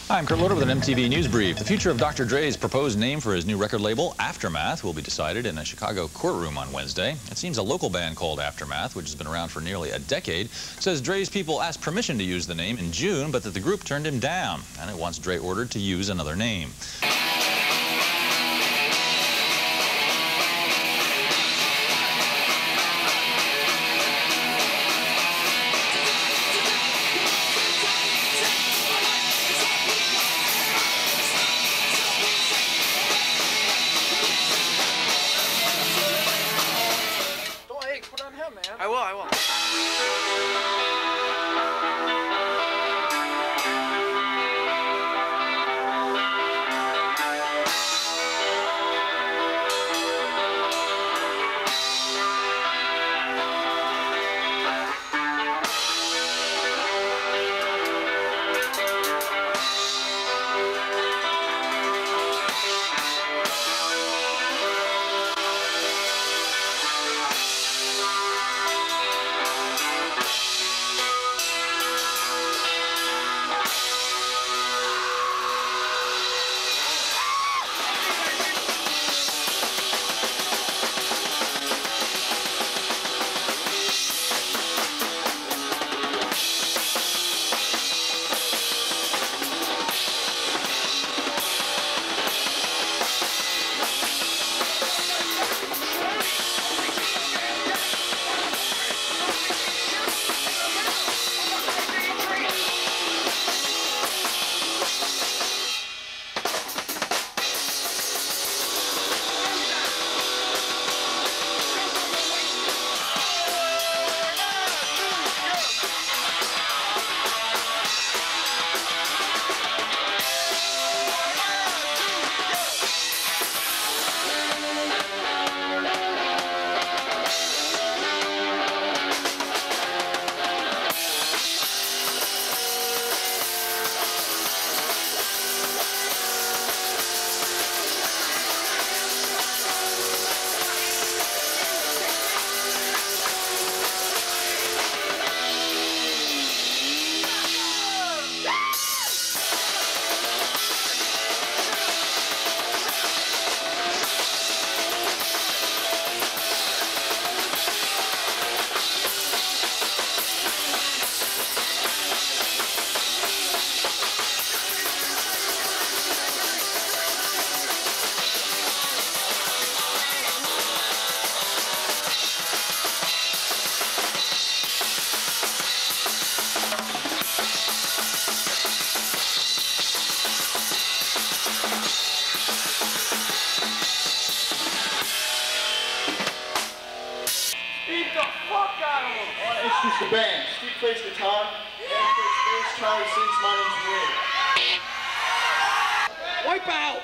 Hi, I'm Kurt Loder with an MTV News Brief. The future of Dr. Dre's proposed name for his new record label, Aftermath, will be decided in a Chicago courtroom on Wednesday. It seems a local band called Aftermath, which has been around for nearly a decade, says Dre's people asked permission to use the name in June, but that the group turned him down, and it wants Dre ordered to use another name. I will. Introduce the band. Steve plays guitar, Adam plays bass, Charlie sings, my name's Wade. Wipe out!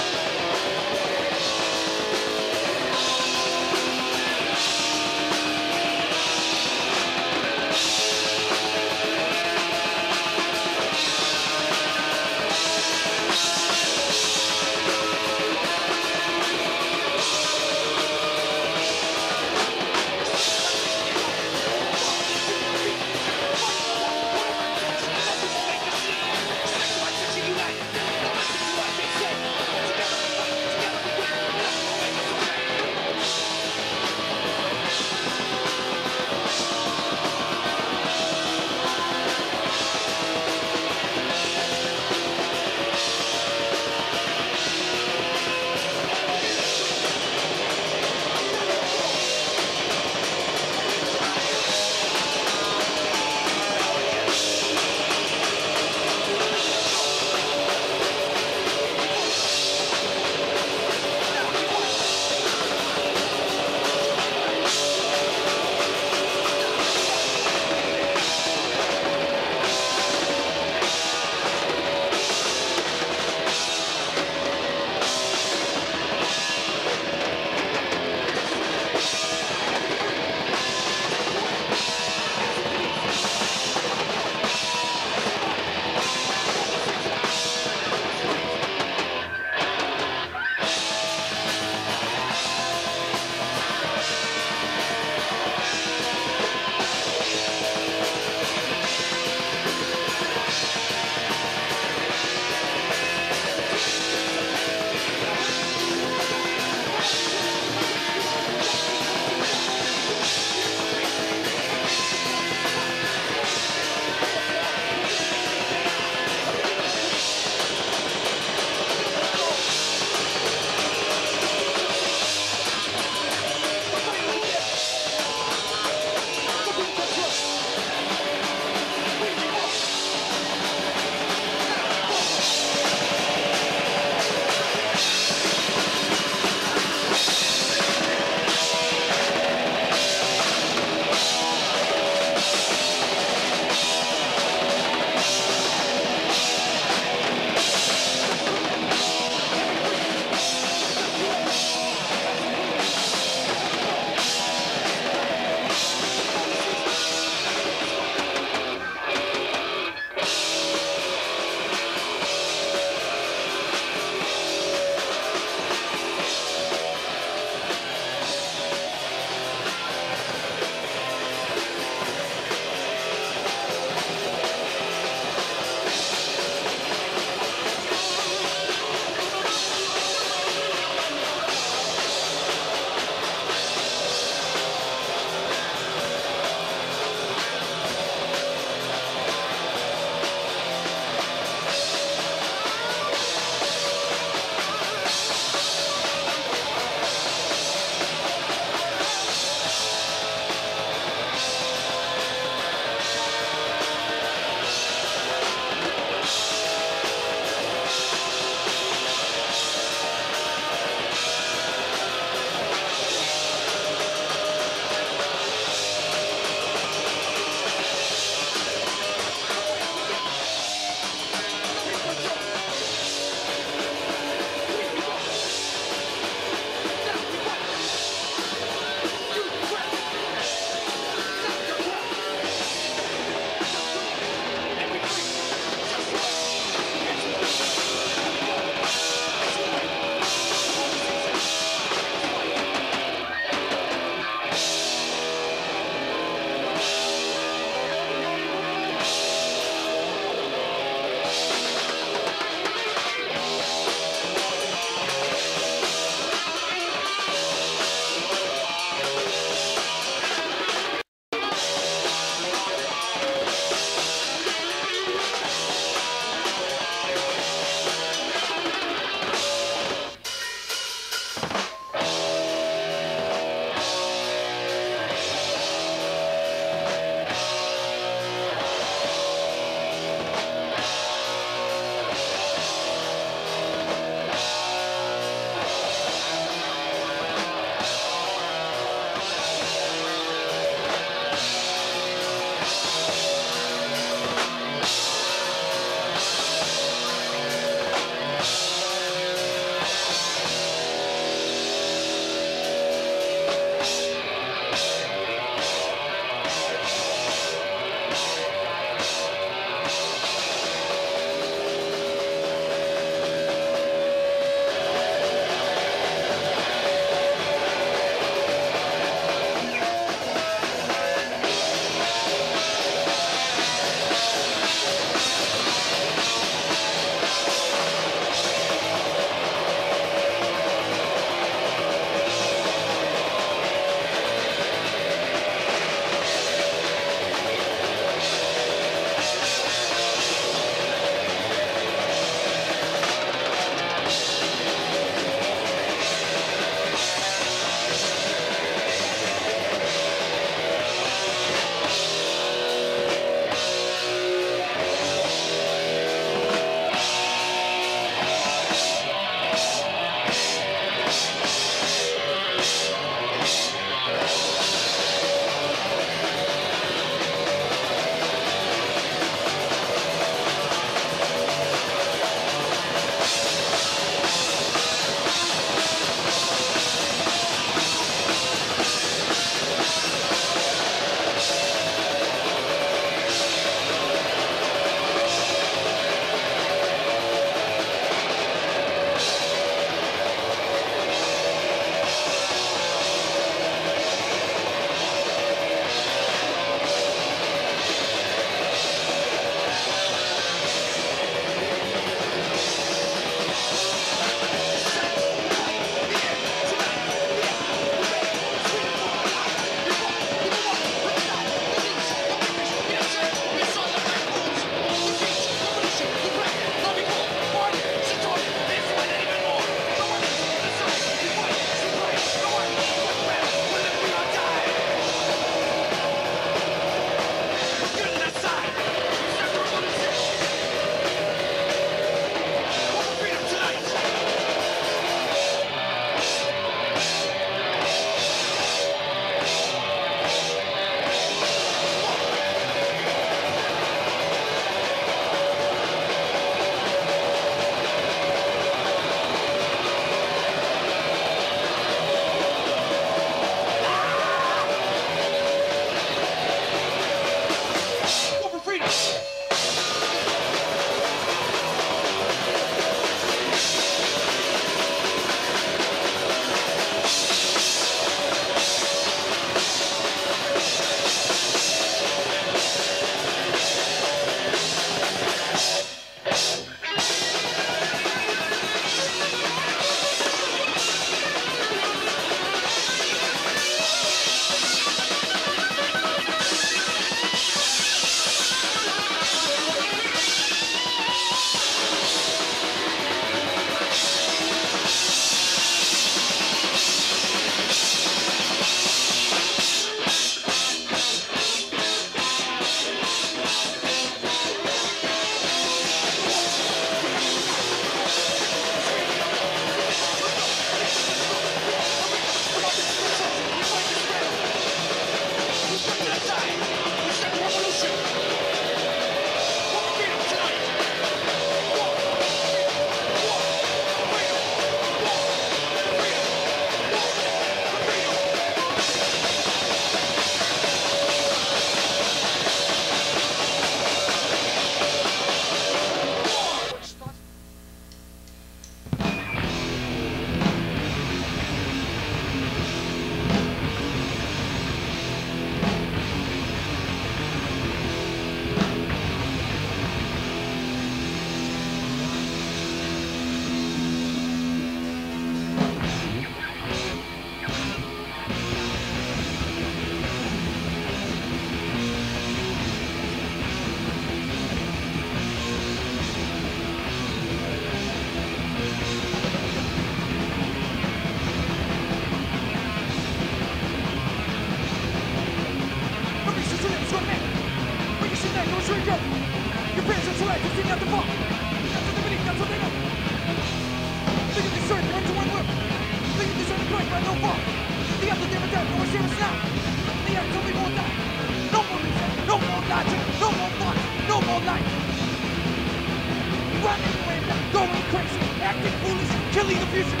running away, going crazy, acting foolish, killing the future.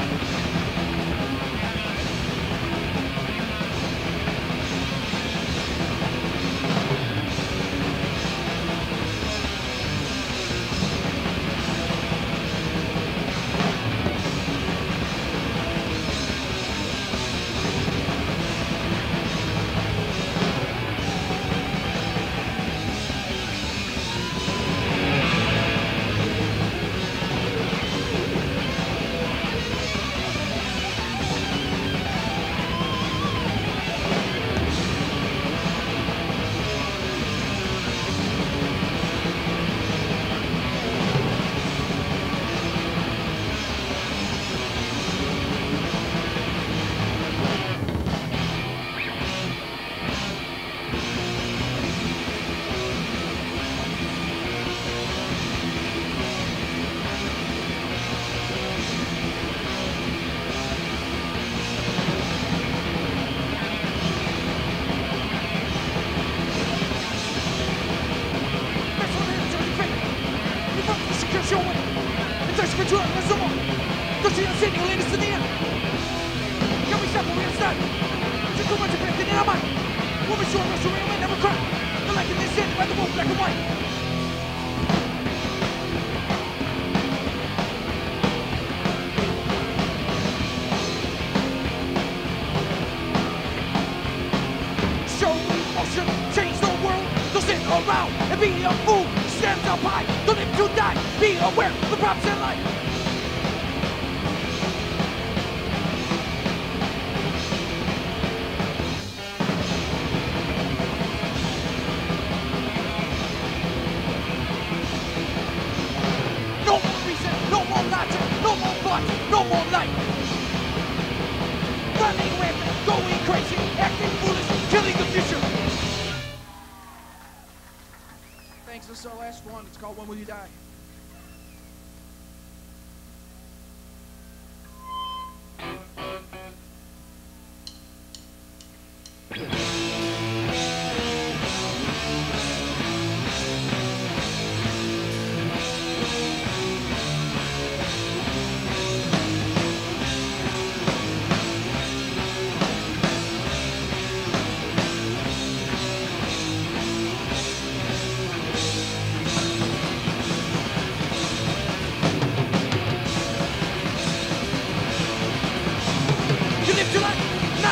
Around and be a fool, stand up high, don't live to die, be aware of the props in life. No more reason, no more logic, no more thoughts, no more light. Running rampant, going crazy, acting foolish, killing the future. Thanks, this is our last one. It's called When Will You Die?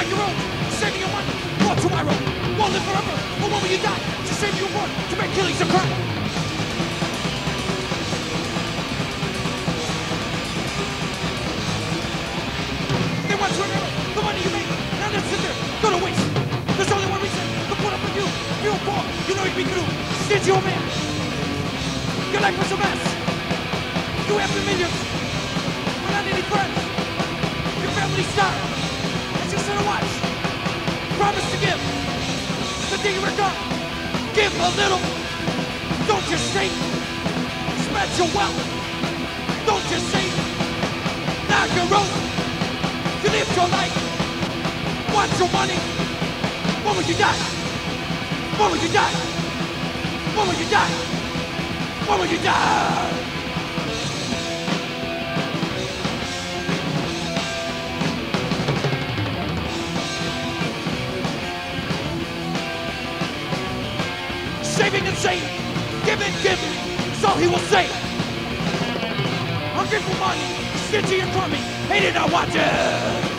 Your own, saving your money, for tomorrow, won't live forever, or when will you die, to save your world, to make killings a crime. They want to remember the money you make, now let's sit there, go to waste. There's only one reason to put up with you, you're poor, you know you'd be through, stingy old man. Your life was a mess, you have the millions, but not any friends, your family starved. Just sit and watch. Promise to give. The day you're gone, give a little. Don't just save. Spread your wealth. Don't just save. Now you're old. You live your life. Want your money. When will you die? When will you die? When will you die? When will you die? Saving and saving, giving, that's all he will say. Hungry for money, stingy and crummy, hated not watching.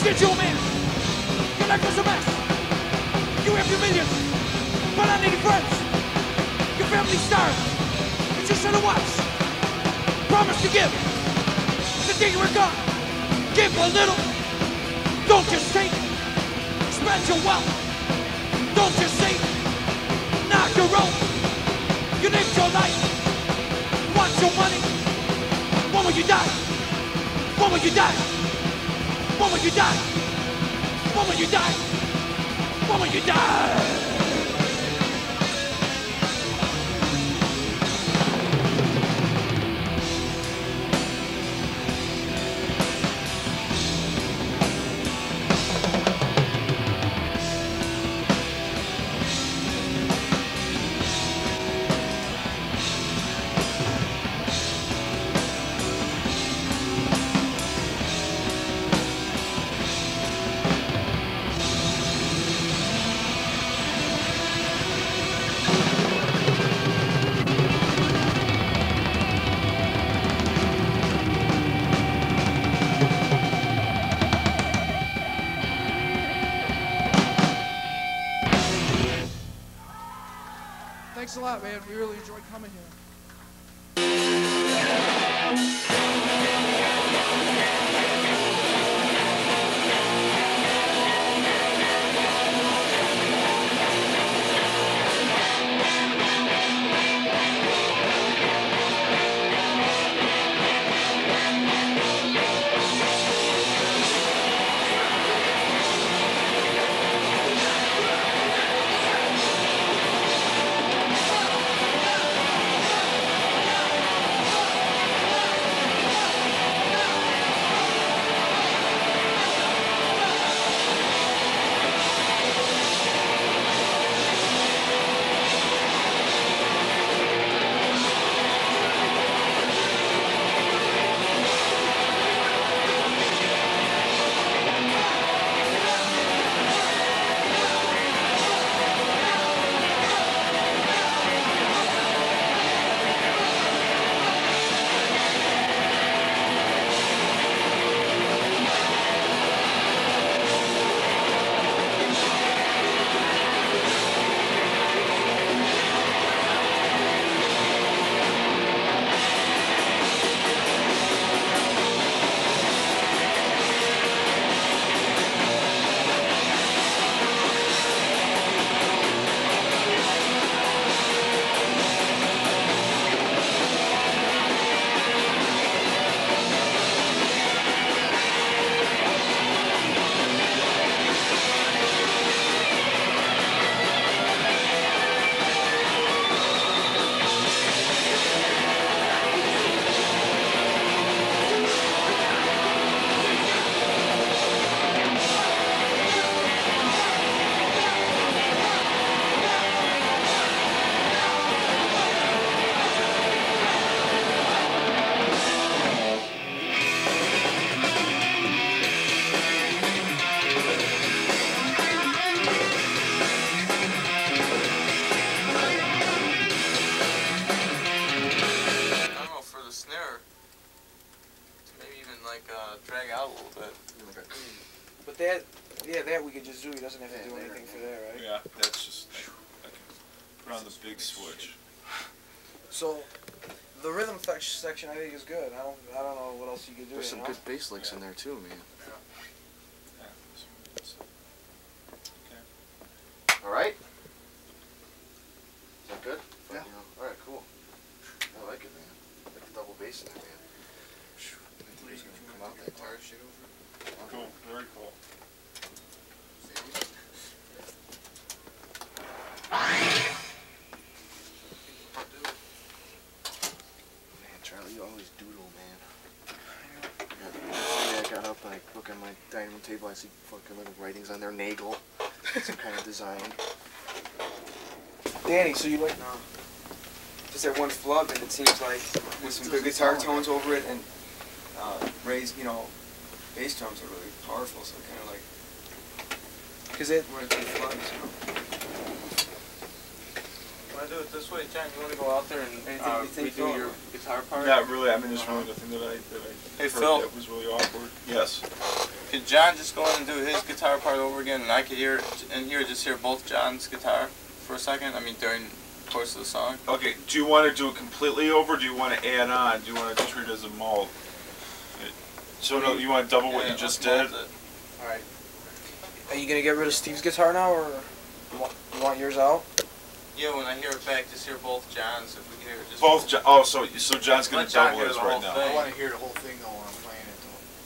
Snitch, you man. Your life was a mess. You have your millions, but I need friends. Your family starved, but you should have watched. Promise to give. The day you were gone, give a little. Don't just take. Spread your wealth. Don't just say. Knock your own. You lived your life. Want your money. When will you die? When will you die? When will you die? When will you die? When will you die? Thanks a lot, man. We really enjoyed coming here. Drag out a little bit. But that, yeah, that we could just do. He doesn't have to do anything for that, right? Yeah, that's just, I can put on the big switch. So, the rhythm section I think is good. I don't know what else you could do. There's some good bass licks in there too, man. Okay. All right. Is that good? Yeah. All right, cool. I like it, man. I like the double bass in there, man. He's gonna come out that guitar shit over. Cool. Very cool. Man, Charlie, you always doodle, man. I got up and I look on my dining room table, I see fucking little writings on there, Nagel. Some kind of design. Danny, so you like just that one flub, and it seems like with some good guitar tones over it and raised, you know, bass drums are really powerful. So kind of like, because it where it's flubs, you know. Want to do it this way, John? You want to go out there and redo your guitar part? Not really. I mean, there's really nothing that I Hey, heard Phil. that was really awkward. Yes. Could John just go in and do his guitar part over again, and I could hear it in here, just hear both John's guitar for a second? I mean, during the course of the song. Okay, do you want to do it completely over, or do you want to add on? Do you want to treat it as a mold? So no, you want to double what you just did? Alright. Are you gonna get rid of Steve's guitar now, or you want yours out? Yeah, when I hear it back, just hear both John's. If we can hear it just Both. Oh, so John's going to double his right now. I want to hear the whole thing though when I'm playing it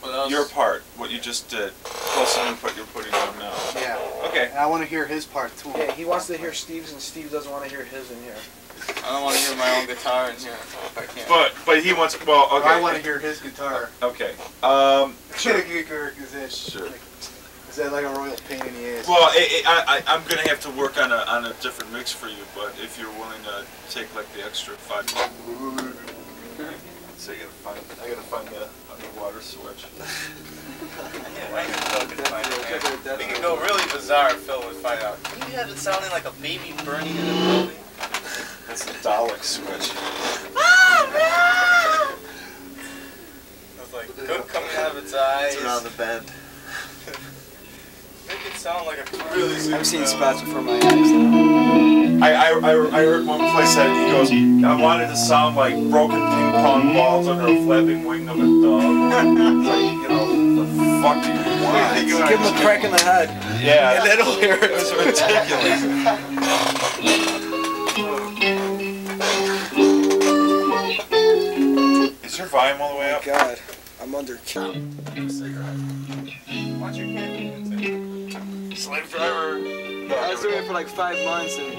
though. Your part, what you just did, plus the input you're putting on now. Yeah. Okay. And I want to hear his part too. Yeah, he wants to hear Steve's, and Steve doesn't want to hear his in here. I don't want to hear my own guitar in here if I can't. But he wants. Well, okay. I want to hear his guitar. Okay. Sure. Is that like a royal pain in the ass? Well, I'm gonna have to work on a different mix for you, but if you're willing to take like the extra 5 minutes, so I gotta find the underwater switch. We can go really bizarre if Phil would find out. You have it sounding like a baby burning in a building. That's the Dalek switch. It's like good coming out of its eyes. It's around the bend. Make it sound like a really super I've seen spots before my eyes now. I heard one place that he goes, I wanted to sound like broken ping pong balls under a flapping wing of a dog. It's like, you know, the fuck do you want? Give him a crack in the head. Yeah. And then he'll hear it. It was ridiculous. Is your volume all the way up? Oh God, I'm under. Watch your caffeine intake. Slave driver. I was doing it for like 5 months, and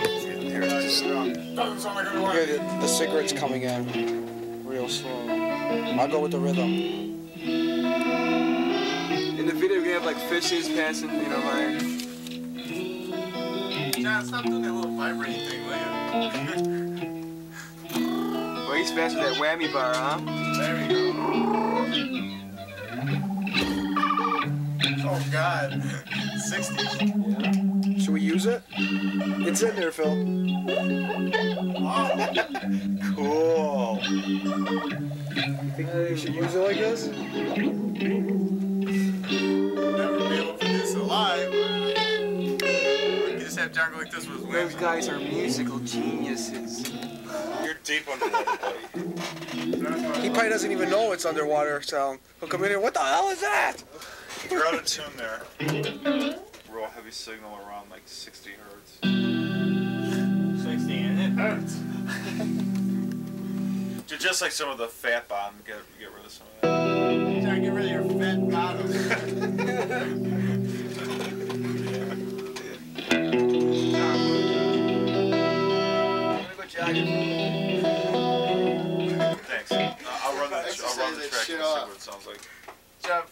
Doesn't sound like a hear the cigarettes coming in real slow. I'll go with the rhythm. In the video, we have like fishes passing, you know, by. John, stop doing that little vibrating thing, will you? Well, he's fast with that whammy bar, huh? There we go. Oh God, 60s. Yeah. Should we use it? It's in there, Phil. Wow. Cool. You think we should use it like this? Never be able to do this alive. We can just have John go like this with his Those wings. guys are musical geniuses. You're deep underwater, buddy. He probably doesn't even know it's underwater sound. He'll come in here, what the hell is that? You're out of tune there. Real heavy signal around like 60 hertz. 60 and it hurts. Just like some of the fat bottom, get rid of some of that. John, get rid of your fat bottom. Thanks. I'll run the track and see what it sounds like. Jeff.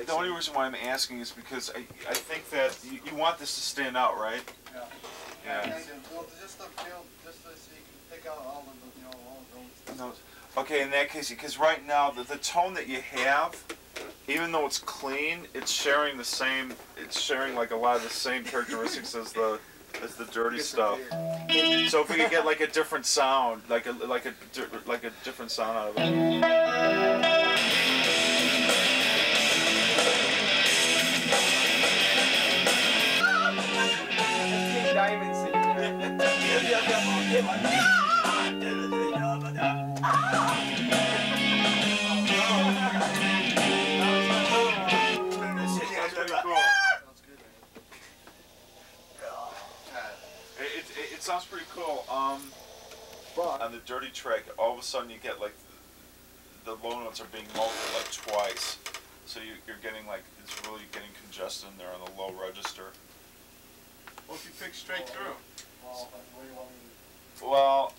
The only reason why I'm asking is because I think that you want this to stand out, right? Yeah. Well, just so you can pick out all of the, all of those. No. Okay, in that case, because right now the tone that you have, even though it's clean, it's sharing the same. It's sharing like a lot of the same characteristics as the dirty stuff. So if we could get like a different sound, like a different sound out of it. It sounds pretty cool. On the dirty track, all of a sudden you get like the low notes are being muffled like twice, so you're getting like it's really getting congested in there on the low register. What if you pick straight through? Well,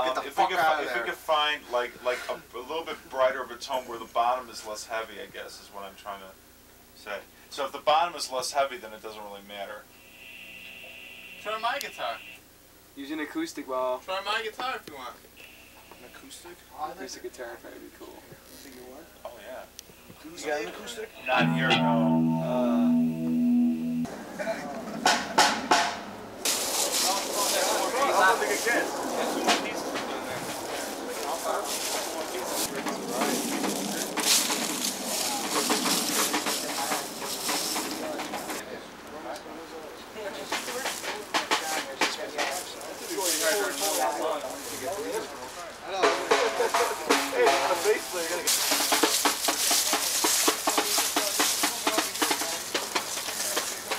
Get the fuck out of if there. we could find like a little bit brighter of a tone where the bottom is less heavy, I guess is what I'm trying to say. So if the bottom is less heavy, then it doesn't really matter. Try my guitar. Use an acoustic ball. Try my guitar if you want. An acoustic? Acoustic guitar would probably be cool. Oh yeah. You got an acoustic? Not here, no.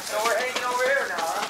So we're hanging over here now, huh?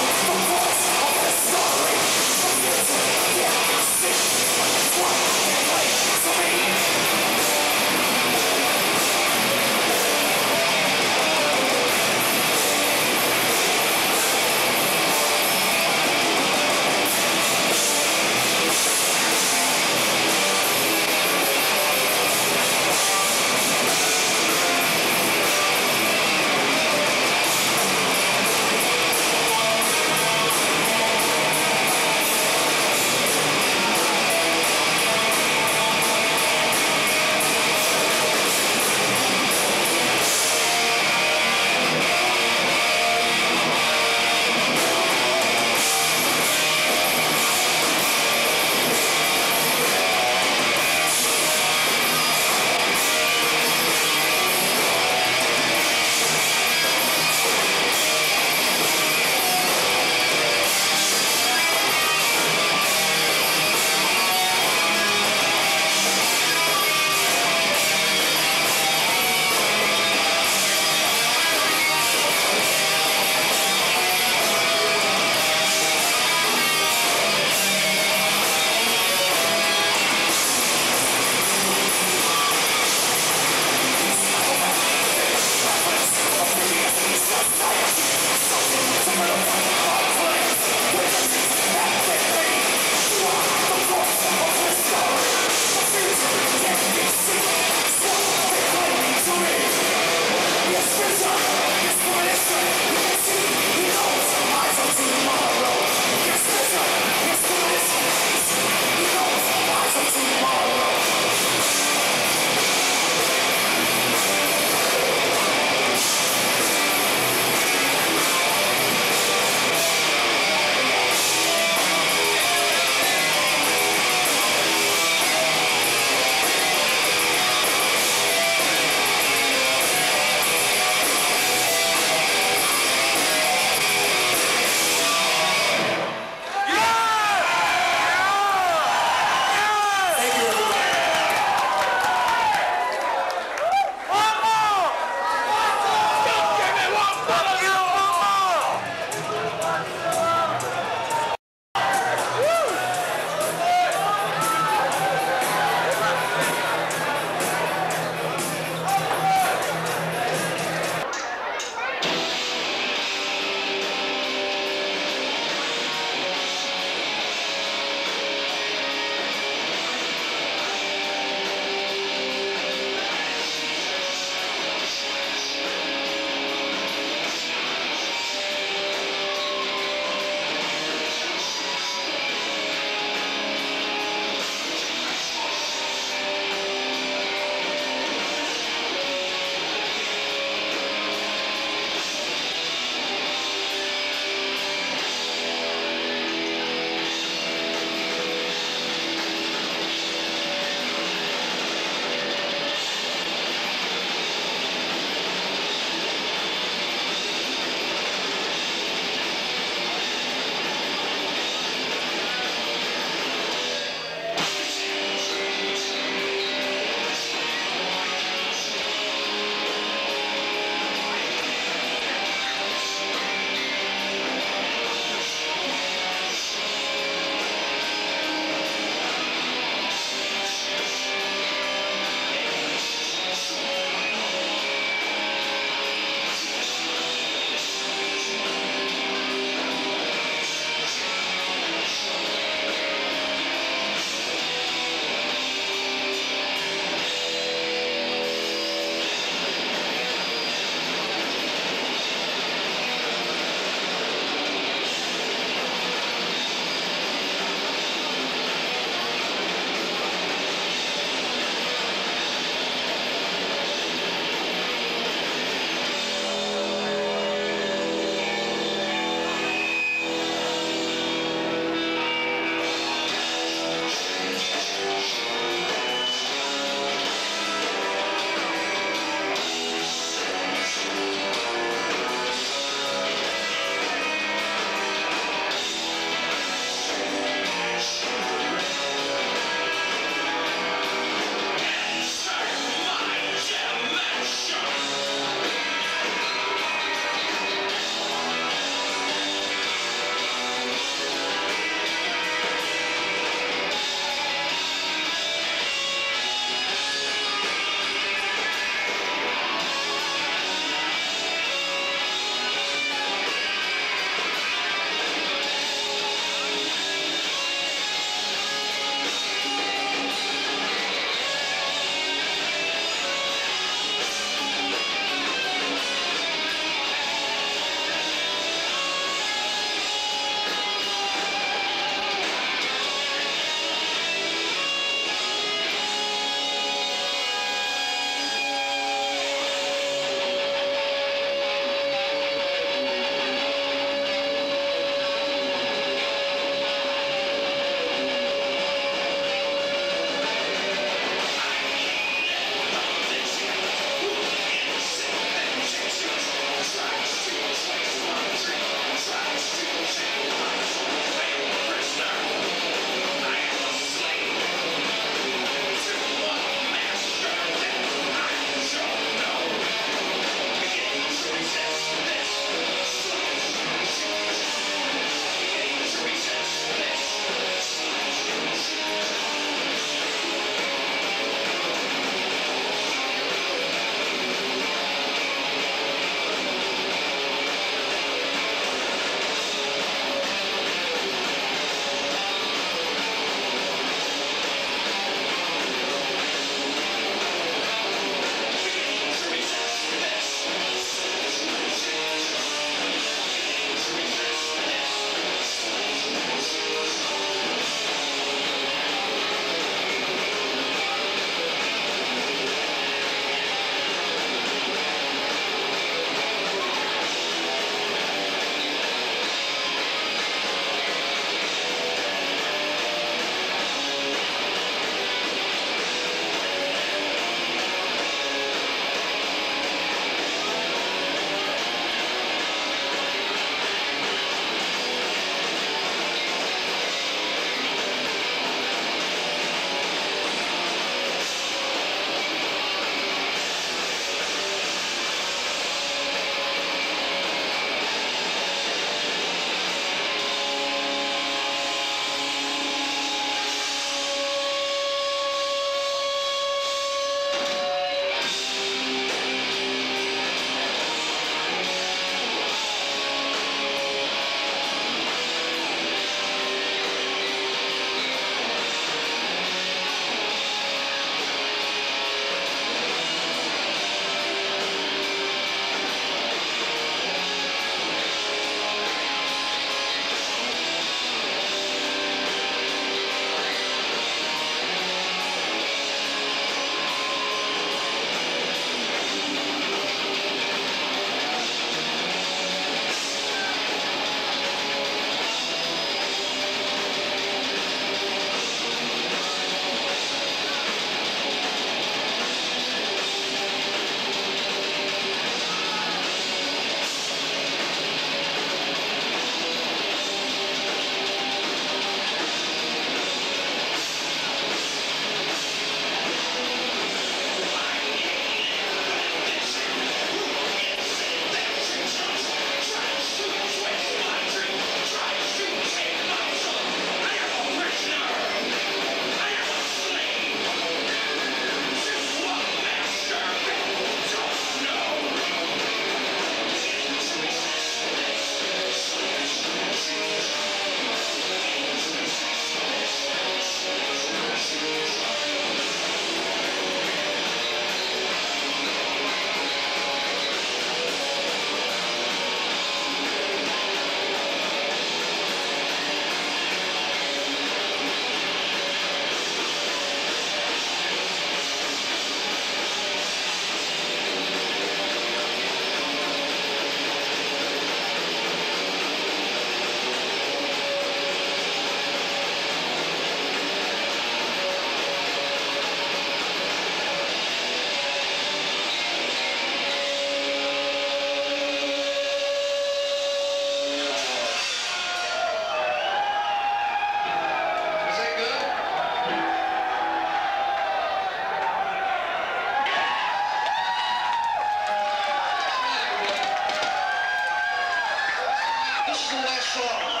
the last song.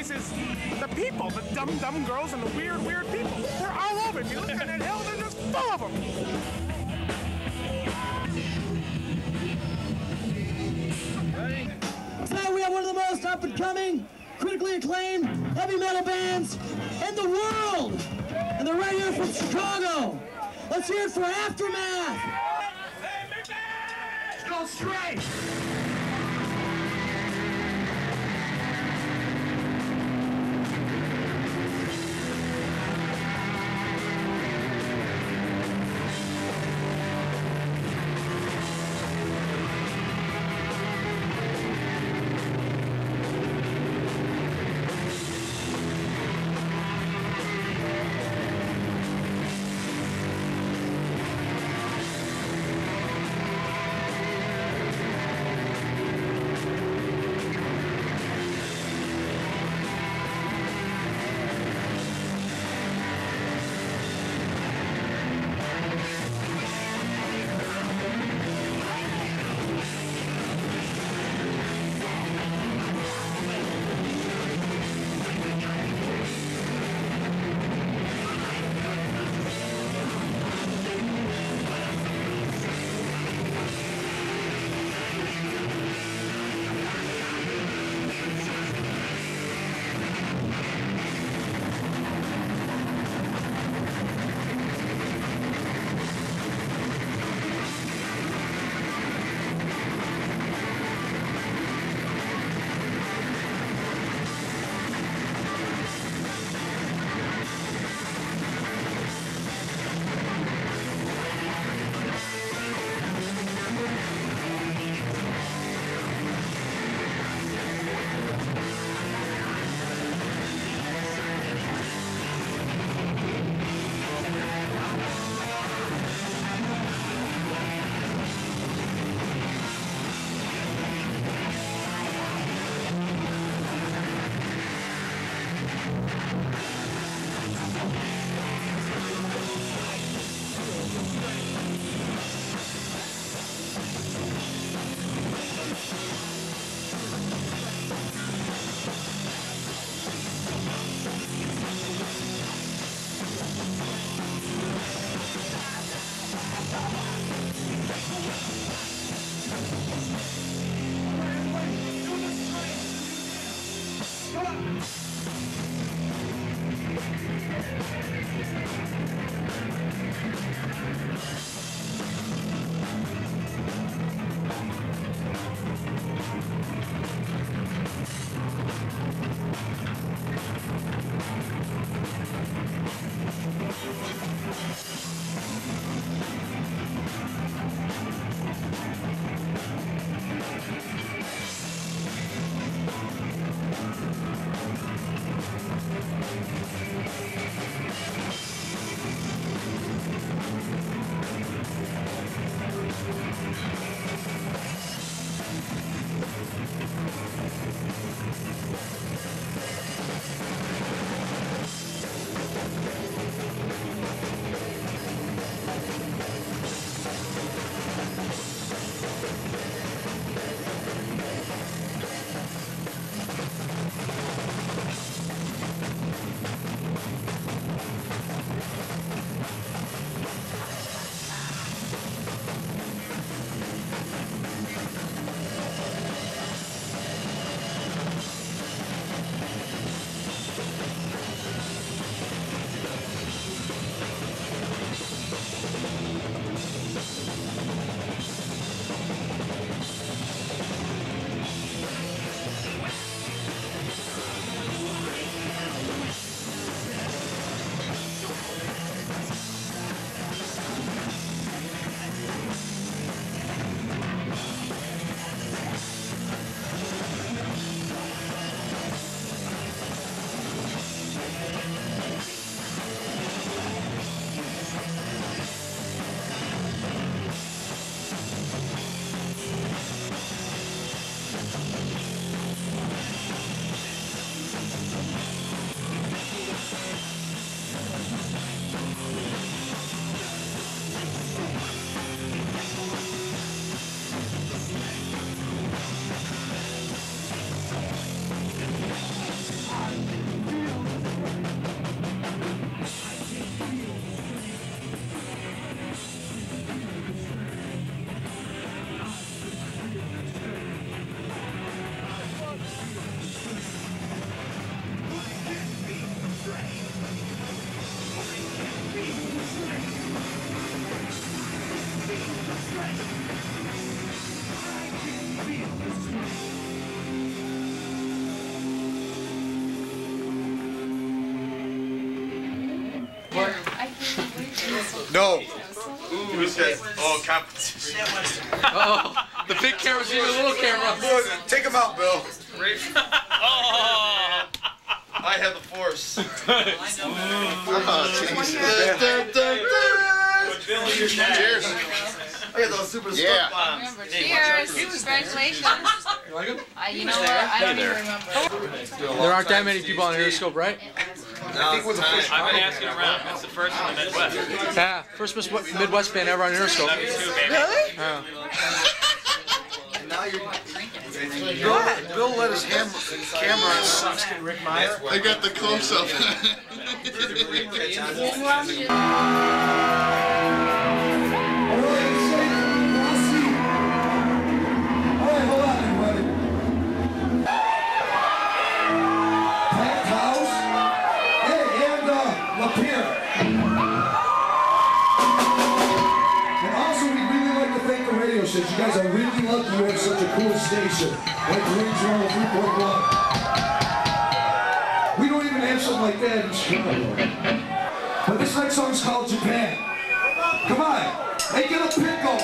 place is the people, the dumb girls and the weird people. They're all over. If you look at that hill, they're just full of them. Tonight we have one of the most up-and-coming, critically acclaimed heavy metal bands in the world. And they're right here from Chicago. Let's hear it for Aftermath. Let's go straight. No. Ooh, he says, oh, competition. Uh-oh. The big camera's even a little camera. Take him out, Bill. Oh. I have the force. Cheers. I got those super stuff bombs. Cheers. Congratulations. You like them? You know what? I don't even remember. There aren't that many people on Interscope, right? I think it was the first. I've been asking around. It's the first in the Midwest. Yeah, first Midwest band ever on Interscope. 72, baby. Really? Yeah. Now you're. Bill let his camera on sucks. Rick Meyer. I got the close up. You guys are really lucky you have such a cool station like Rings 103.1. We don't even have something like that in Chicago. But this next song's called Japan. Come on, make it a pickle.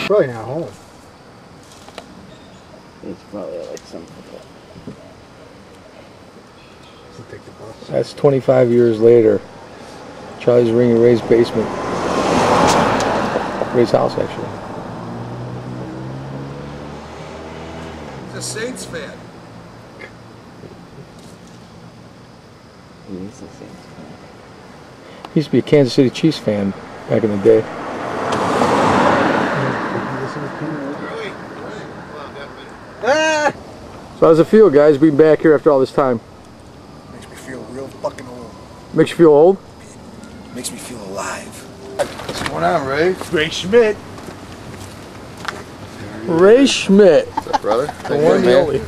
Probably not home. It's probably like some. Take the bus. That's 25 years later. Charlie's ring in Ray's basement. Ray's house, actually. He's a Saints fan. He is a Saints fan. He used to be a Kansas City Chiefs fan back in the day. So how does it feel, guys, being back here after all this time? Makes me feel real fucking old. Makes you feel old? Makes me feel alive. What's going on, Ray? Ray Schmidt. Ray Schmidt. What's up, brother? The one and only.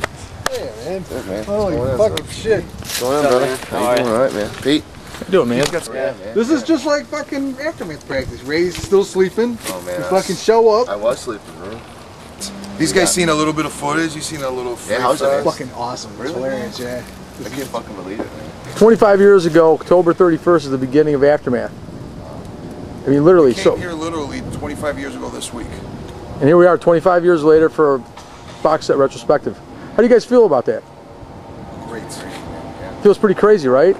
Yeah, man. man? Good, man. Holy fucking shit. What's going on, brother? How you doing? All right, man. Pete? How you doing, man? Yeah, man. This is just like fucking aftermath practice. Ray's still sleeping. Oh, man. You fucking show up. I was sleeping, man. These guys seen a little bit of footage. You seen a little. Yeah, how's it? Fucking awesome. It's hilarious, yeah. I can't fucking believe it, man. 25 years ago, October 31st is the beginning of Aftermath. I mean, literally. Came So here literally 25 years ago this week. and here we are 25 years later for a box set retrospective. How do you guys feel about that? Great. Feels pretty crazy, right?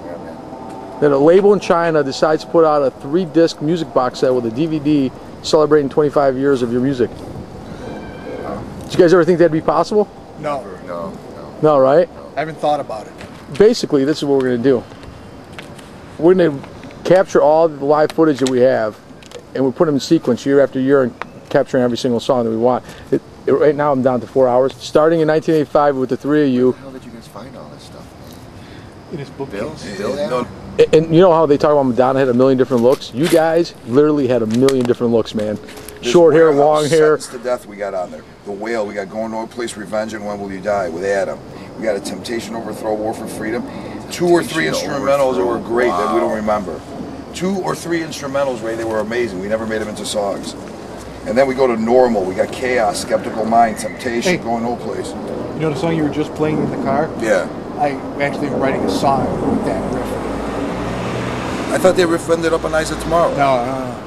That a label in China decides to put out a 3-disc music box set with a DVD celebrating 25 years of your music. Did you guys ever think that'd be possible? No. No, right? I haven't thought about it. Basically, this is what we're going to do. We're going to capture all the live footage that we have, and we put them in sequence year after year and capturing every single song that we want. Right now I'm down to 4 hours. Starting in 1985 with the three of you. Where the hell did you guys find all this stuff, man? In his book. Bill? And you know how they talk about Madonna had a million different looks? You guys literally had a million different looks, man. Short hair, long hair. Sentenced to Death we got on there. The Whale, we got Going No Place, Revenge, and When Will You Die with Adam. We got a Temptation, Overthrow, War for Freedom. 2 or 3 instrumentals that were great that we don't remember. 2 or 3 instrumentals, Ray, they were amazing. We never made them into songs. And then we go to Normal. We got Chaos, Skeptical Mind, Temptation, Going No Place. You know the song you were just playing in the car? Yeah. I actually am writing a song with that riff. I thought that riff ended up on Eyes of Tomorrow. No.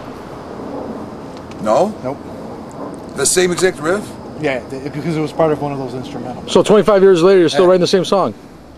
No? Nope. The same exact riff? Yeah, because it was part of one of those instrumentals. So 25 years later, you're still writing the same song?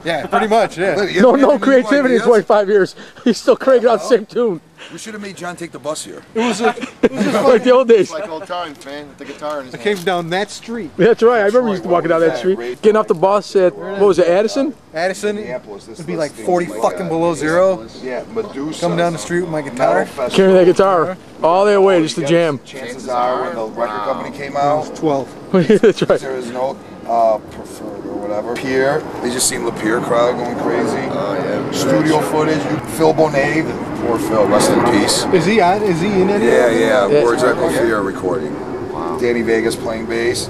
Yeah, pretty much, yeah. No creativity in 25 years. He's still cranking out the same tune. We should have made John take the bus here. It was like the old days. It's like old times, man, with the guitar in his I came down that street. That's right. I remember you used to walking down that street, getting off the bus at, what was it, Addison? Addison, it'd be like 40 fucking below zero. Yeah, Medusa. Come down the street with my guitar. Carrying that guitar all the way just to jam. Chances are when the record company came out. It was 12. That's right. There was no preferred or whatever. Pierre, they just seen the Pierre crowd going crazy. Oh, yeah. Studio footage. Phil Bonet, poor Phil, rest in peace. Is he on? Is he in any? Yeah. Words Echo Fear recording. Wow. Danny Vegas playing bass.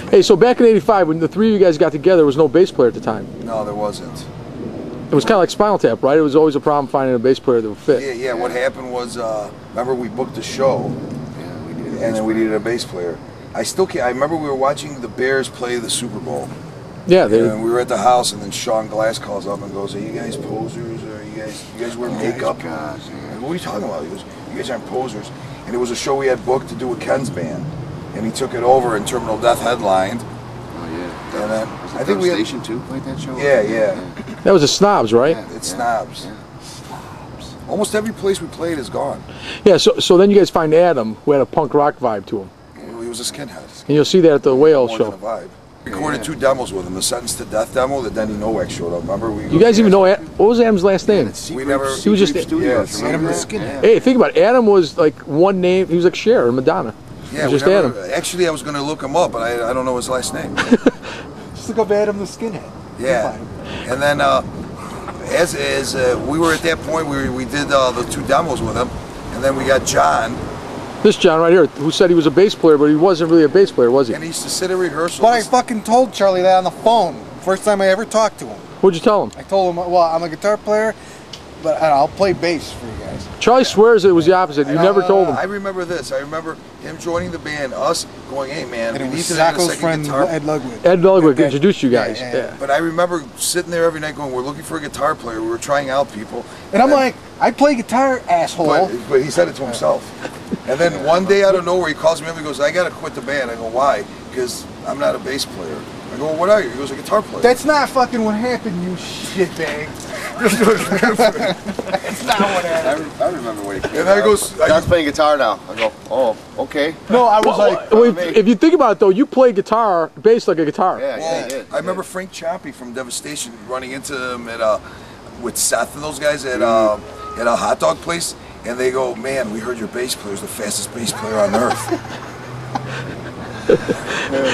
Hey, so back in '85, when the three of you guys got together, there was no bass player at the time. No, there wasn't. It was kind of like Spinal Tap, right? It was always a problem finding a bass player that would fit. Yeah. What happened was, remember we booked a show, and then we needed a bass player. I still can't. I remember we were watching the Bears play the Super Bowl. Yeah, and we were at the house, and then Sean Glass calls up and goes, "Are you guys posers? Or you guys wear makeup?" Like, what are you talking about? He goes, "You guys aren't posers." And it was a show we had booked to do with Ken's band, and he took it over, and Terminal Death headlined. Oh yeah. And then was it I think we had Station 2 played that show. Yeah. That was the Snobs, right? Yeah, it's Snobs. Yeah. Almost every place we played is gone. Yeah. So then you guys find Adam, who had a punk rock vibe to him. He was a skinhead. And you'll see that at the Whale show. Vibe. Recorded 2 demos with him. The Sentence to Death demo that Denny Nowak showed up. Remember? You guys even know what was Adam's last name? We never. He was just Adam the Skinhead. Hey, think about it. Adam was like one name. He was like Cher or Madonna. Yeah, just Adam. Adam. Actually, I was going to look him up, but I don't know his last name. Just look up Adam the Skinhead. Yeah. And then as we were at that point, we did the 2 demos with him, and then we got John. This John right here, who said he was a bass player, but he wasn't really a bass player, was he? And he used to sit at rehearsal. But I fucking told Charlie that on the phone. First time I ever talked to him. What'd you tell him? I told him, well, I'm a guitar player, but I'll play bass for you guys. Charlie swears it was the opposite. You never told him. I remember this. I remember him joining the band, us going, "Hey man, and we it need was to have a Sacco's second friend guitar." Ed Ludwig. Ed Ludwig introduced you guys. Yeah. But I remember sitting there every night going, "We're looking for a guitar player. We were trying out people." And I'm like, "I play guitar, asshole." But he said it to himself. And then one day out of nowhere, he calls me up. He goes, "I gotta quit the band." I go, "Why?" Because I'm not a bass player. I go, "Well, what are you?" He goes, "A guitar player." That's not fucking what happened, you shitbag. That's not what happened. I remember when he came And I goes, John's playing guitar now. I go, "Oh, okay." No, I was like, well, if you think about it though, you play guitar, bass like a guitar. Yeah, he did. I remember Frank Choppy from Devastation running into him at with Seth and those guys at a hot dog place, and they go, "Man, we heard your bass player's the fastest bass player on earth."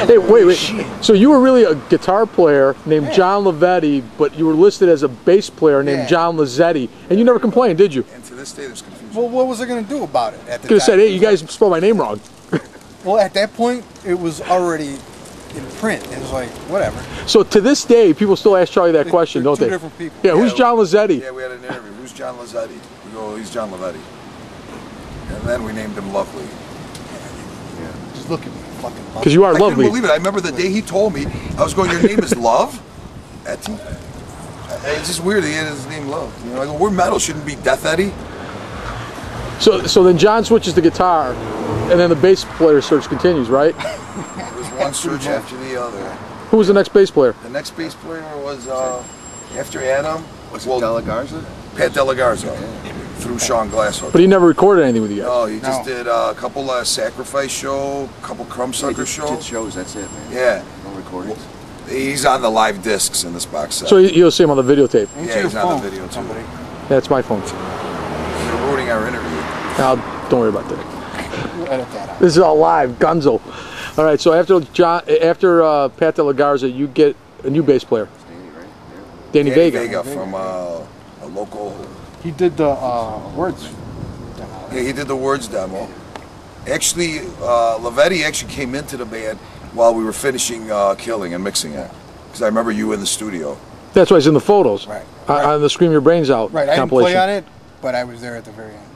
Hey, wait. So you were really a guitar player named John Lavetti, but you were listed as a bass player named John Lazzetti, and you never complained, did you? And to this day, there's confusion. well, what was I going to do about it at the Could have time? said, "Hey, you guys spelled my name wrong." Well, at that point, it was already in print. It was like, whatever. So to this day, people still ask Charlie that question, don't two they? different people. Yeah, who's John Lazzetti? Yeah, we had an interview. Who's John Lazzetti? We go, he's John Lavetti. And then we named him Lovely. Yeah. Just look at me, fucking Lovely. Because you are I lovely. couldn't believe it. I remember the day he told me, I was going, your name is Love? Etty? It's just weird that he had his name Love. You know, I go, we're metal, shouldn't be Death Eddie. So then John switches to guitar, and then the bass player search continues, right? It was one search after the other. Who was the next bass player? The next bass player was, after Adam, Was it Della Garza? Pat Della Garza, through Sean Glasshook. But he never recorded anything with you guys. No, he just did a couple Sacrifice show, a couple Crumbsucker shows. Did shows, that's it, man. Yeah. No recordings. He's on the live discs in this box set. So you'll see him on the videotape. Yeah, he's on the video too. That's my phone. You're ruining our interview. Now, don't worry about that. We'll edit that out. This is all live, Gunzo. All right, so after Pat De La Garza, you get a new bass player. Danny Vega. From a local. He did the words. Yeah, he did the words demo. Actually, Lavetti actually came into the band while we were finishing Killing and mixing it. Because I remember you in the studio. That's why it's in the photos. Right. On the Scream Your Brains Out Right, I didn't compilation. play on it, but I was there at the very end.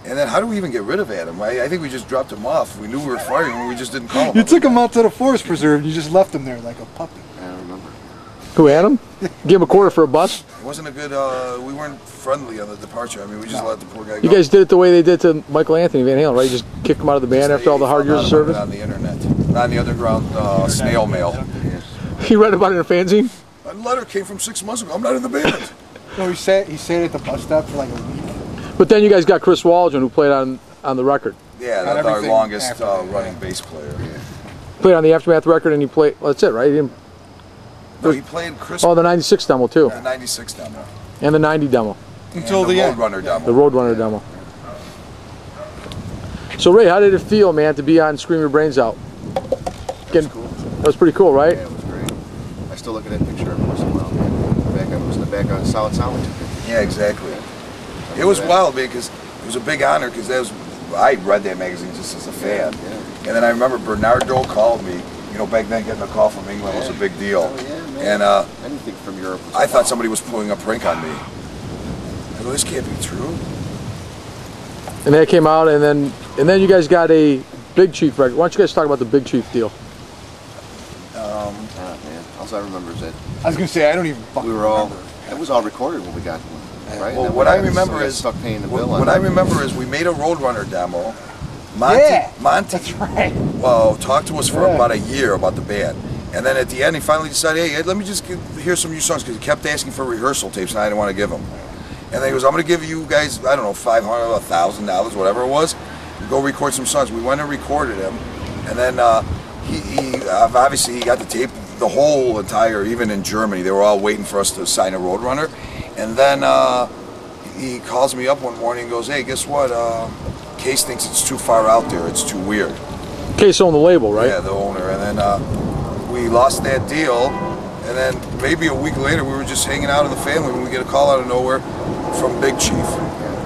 And then how do we even get rid of Adam? I think we just dropped him off. We knew we were firing him, we just didn't call him. You took him out to the forest preserve and you just left him there like a puppy. I don't remember. Who, Adam? Give him a quarter for a bus? It wasn't a good, we weren't friendly on the departure. I mean, we just let the poor guy go. You guys did it the way they did to Michael Anthony Van Halen, right? You just kicked him out of the band after all the hard years of service? On the internet. Not on the underground snail mail. He read about it in a fanzine? A letter came from 6 months ago. I'm not in the band. No, he sat at the bus stop for like a week. But then you guys got Chris Waldron, who played on the record. Yeah, that's our longest running bass player. Yeah. Played on the Aftermath record, and he played. Well, that's it, right? No, he played Chris. Oh, the '96 demo too. The '96 demo. And the '90 demo. Until the end. Roadrunner demo. The Roadrunner demo. So Ray, how did it feel, man, to be on Scream Your Brains Out? That was cool. That was pretty cool, right? Yeah, it was great. I still look at that picture every once in a while. It was in the back on Solid Sound. Yeah, exactly. It was wild because it was a big honor because I read that magazine just as a fan. Yeah. And then I remember Bernard Doe called me. You know, back then getting a call from England was a big deal. Oh, yeah, man. And anything from Europe. I thought somebody was pulling a prank on me. I go, this can't be true. And that came out, and then you guys got a Big Chief record. Why don't you guys talk about the Big Chief deal? Man. All I remember is that I was gonna say I don't even fucking remember. It was all recorded when we got one, right? Well, what I remember is stuck paying the bill. What I remember is we made a Roadrunner demo. Monty, that's right. Well, talked to us for about a year about the band, and then at the end he finally decided, hey, let me just hear some new songs because he kept asking for rehearsal tapes and I didn't want to give them. And then he goes, I'm going to give you guys, I don't know, $500, $1,000, whatever it was, go record some songs. We went and recorded him, and then he obviously he got the tape, the whole entire, even in Germany, they were all waiting for us to sign a Roadrunner, and then he calls me up one morning and goes, hey, guess what? Case thinks it's too far out there, it's too weird. Case owned the label, right? Yeah, the owner, and then we lost that deal, and then maybe a week later we were just hanging out in the family when we get a call out of nowhere from Big Chief,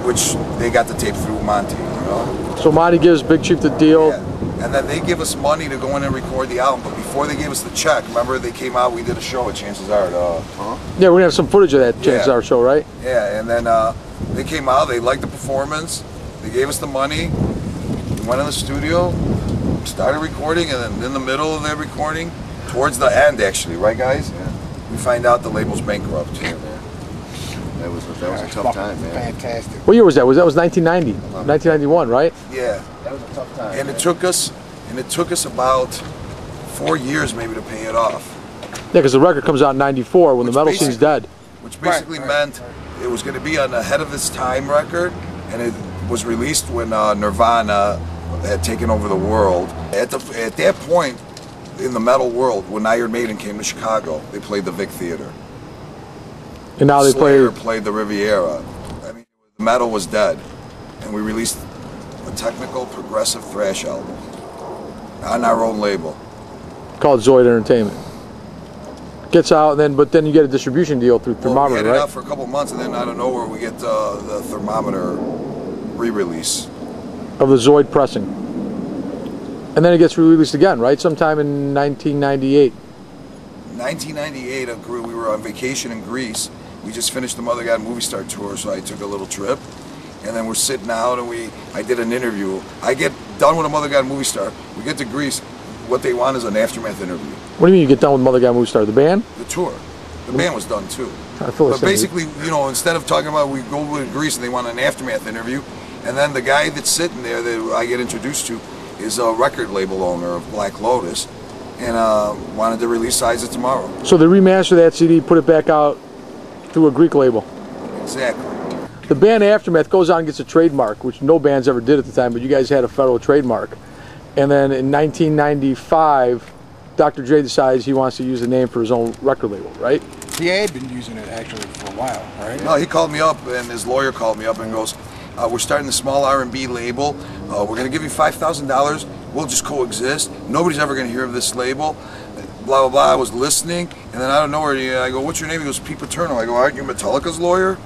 which they got the tape through Monty, you know. So Monty gives Big Chief the deal. Yeah. And then they give us money to go in and record the album, but before they gave us the check, remember they came out, we did a show at Chances Are. Yeah, we're going to have some footage of that Chances Are show, right? Yeah, and then they came out, they liked the performance, they gave us the money, we went in the studio, started recording, and then in the middle of that recording, towards the end actually, right guys? Yeah. We find out the label's bankrupt. Yeah, that was a tough time, man. Fantastic. What year was that? That was 1990, 1991, right? Yeah. That was a tough time. And it took us about 4 years maybe to pay it off. Yeah, because the record comes out in '94 when the metal scene's dead. Which basically meant it was going to be an ahead of its time record, and it was released when Nirvana had taken over the world. At that point in the metal world, when Iron Maiden came to Chicago, they played the Vic Theater. And now they Slayer played the Riviera. I mean, metal was dead, and we released a technical progressive thrash album on our own label called Zoid Entertainment. Gets out, and but then you get a distribution deal through Thermometer, we had right? it out for a couple months, and then out of nowhere we get the Thermometer re-release of the Zoid pressing. And then it gets released again, right? Sometime in 1998. 1998, we were on vacation in Greece. We just finished the Mother God Movie Star tour, so I took a little trip. And then we're sitting out, and I did an interview. I get done with a Mother God Movie Star. We get to Greece. What they want is an aftermath interview. What do you mean you get done with Mother God Movie Star? The band? The tour. The band was done too. But basically, you know, instead of talking about we go to Greece and they want an aftermath interview, and then the guy that's sitting there that I get introduced to is a record label owner of Black Lotus, and wanted to release Size It Tomorrow. So they remastered that CD, put it back out through a Greek label. Exactly. The band Aftermath goes on and gets a trademark, which no bands ever did at the time, but you guys had a federal trademark. And then in 1995, Dr. Dre decides he wants to use the name for his own record label, right? He had been using it actually for a while, right? No, he called me up, and his lawyer called me up and goes, we're starting a small R&B label. We're going to give you $5,000. We'll just coexist. Nobody's ever going to hear of this label. Blah, blah, blah. I was listening, and then out of nowhere, I go, what's your name? He goes, Pete Paterno. I go, aren't you Metallica's lawyer?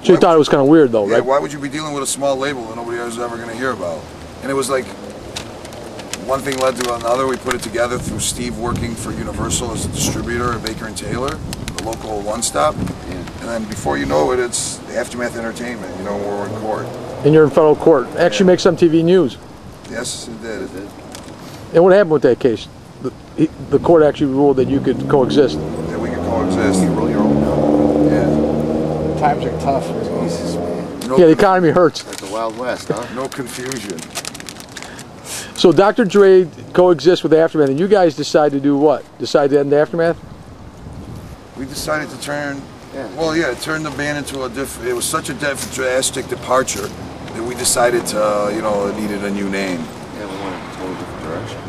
So you thought it was kind of weird, though, right? Why would you be dealing with a small label that nobody was ever going to hear about? And it was like, one thing led to another. We put it together through Steve working for Universal as a distributor at Baker & Taylor, the local one-stop. Yeah. And then before you know it, it's Aftermath Entertainment. You know, we're in court. And you're in federal court. Actually makes some TV news. Yes, it did. It did. And what happened with that case? The court actually ruled that you could coexist. Yeah, we could coexist. You roll your own. Yeah. Times are tough. Jesus, man. Yeah, the economy hurts. Like the Wild West, huh? No confusion. So Dr. Dre coexists with Aftermath, and you guys decide to do what? Decide to end Aftermath? We decided to turn, turn the band into a different, it was such a drastic departure that we decided to, you know, it needed a new name. Yeah, we went in a totally different direction.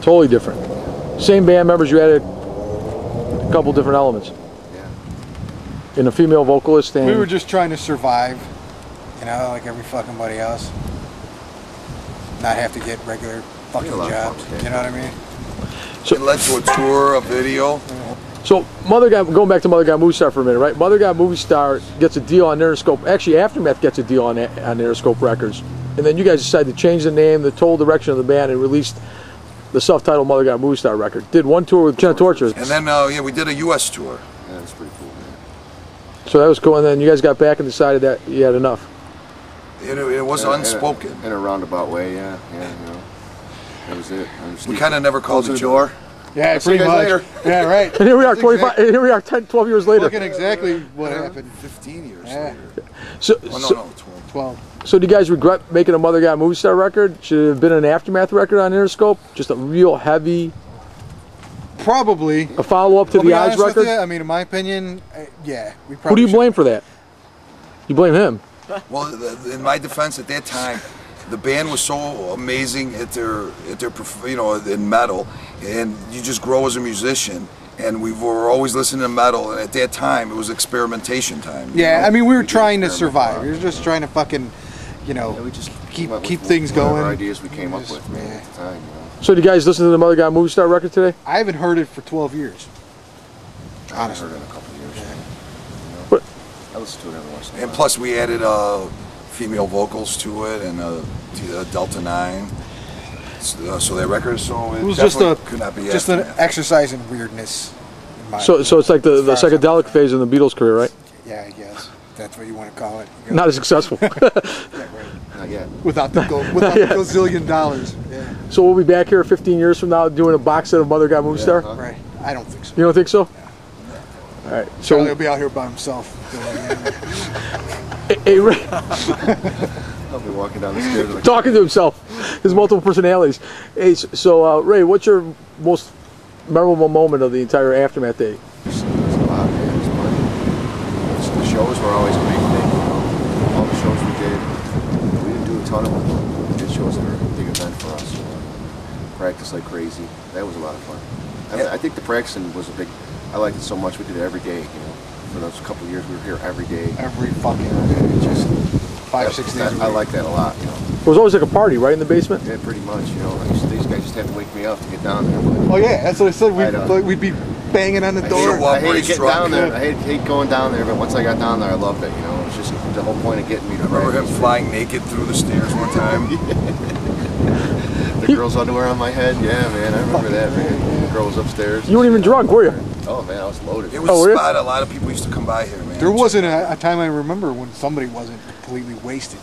Totally different. Same band members, you added a couple different elements. Yeah. And a female vocalist. And we were just trying to survive, you know, like every fucking body else. Not have to get regular fucking jobs, you know what I mean? So it led to a tour, a video. So going back to Mother God Movie Star for a minute, right? Mother God Movie Star gets a deal on Interscope. Actually, Aftermath gets a deal on Interscope Records. And then you guys decided to change the name, the total direction of the band, and released the self-titled Mother God Movie Star record. Did one tour with Jenna Torture. And then, we did a U.S. tour. Yeah, that's pretty cool, man. So that was cool, and then you guys got back and decided that you had enough. It was unspoken. In a roundabout way, yeah, you know. That was it. We kind of never called the each door. other. Yeah, pretty much. Later. Yeah, right. And here we are, 25. And here we are, 10, 12 years later. Looking exactly what happened. 15 years later. So, 12. So do you guys regret making a Mother God Movie Star record? Should it have been an Aftermath record on Interscope? Just a real heavy... Probably. A follow-up to the Odds record? I mean, in my opinion, yeah. We probably Who do you blame for that? You blame him. Well, in my defense, at that time, the band was so amazing at their you know, in metal, and you just grow as a musician. And we were always listening to metal, and at that time, it was experimentation time. Yeah, I mean, we were trying to survive. We were just trying to fucking, you know, we just keep things going. Ideas we came up with, man, at the time, you know. So do you guys listen to the Mother God Movie Star record today? I haven't heard it for 12 years. Honestly, I haven't heard it in a couple of years. Yeah. You know? I listen to it every once in a while. And plus, we added female vocals to it, and Delta 9. So that record, it was just an exercise in weirdness. So it's like the psychedelic phase in the Beatles' career, right? Yeah, I guess that's what you want to call it. Not as successful. Not yet. Without the gazillion dollars. Yeah. So we'll be back here 15 years from now doing a box set of Mother God Movie Star. Right. I don't think so. You don't think so? No. All right. So Charlie will be out here by himself. Hey, Ray. I'll be walking down the stairs. Talking to himself. His multiple personalities. Hey, so Ray, what's your most memorable moment of the entire Aftermath day? There's a lot, man. There's plenty. The shows were always a big thing. You know? All the shows we did, we didn't do a ton of them. We did shows that were a big event for us. You know? Practice like crazy. That was a lot of fun. I think the practicing was a big. I liked it so much. We did it every day. You know, for those couple of years, we were here every day. Every fucking day. Just 5-6 days. I like that a lot. You know. It was always like a party, right, in the basement? Yeah, pretty much. You know, these guys just had to wake me up to get down there. Oh yeah, that's what I said. We'd be banging on the door. I hated getting down there. I hate going down there, but once I got down there, I loved it. You know, it's just the whole point of getting me. I remember him flying naked through the stairs one time. girl's underwear on my head. Yeah, man, I remember that, man. The girl was upstairs. You weren't even drunk, were you? Oh, man, I was loaded. It was a spot a lot of people used to come by here, man. There wasn't a time I remember when somebody wasn't completely wasted.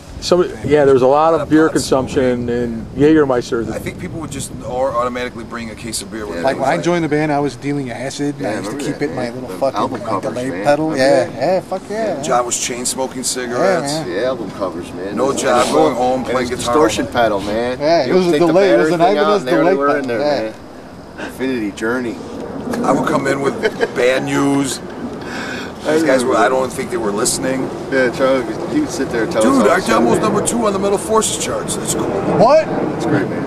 Yeah, there was a lot of beer consumption and Jägermeister. I think people would just automatically bring a case of beer with them. Like when I joined the band, I was dealing acid. And I used to keep it in my little fucking delay pedal. Yeah, fuck yeah. John was chain smoking cigarettes. Yeah, album covers, man. No job, going home, playing guitar. Distortion pedal, man. Yeah, it was a delay. It was an Ibanez delay pedal. Man. Infinity Journey. I would come in with bad news. These guys were, I don't think they were listening. Yeah, Charlie, he would sit there and tell us. Dude, our demo's #2 on the Metal Forces charts. That's cool. What? That's great, man.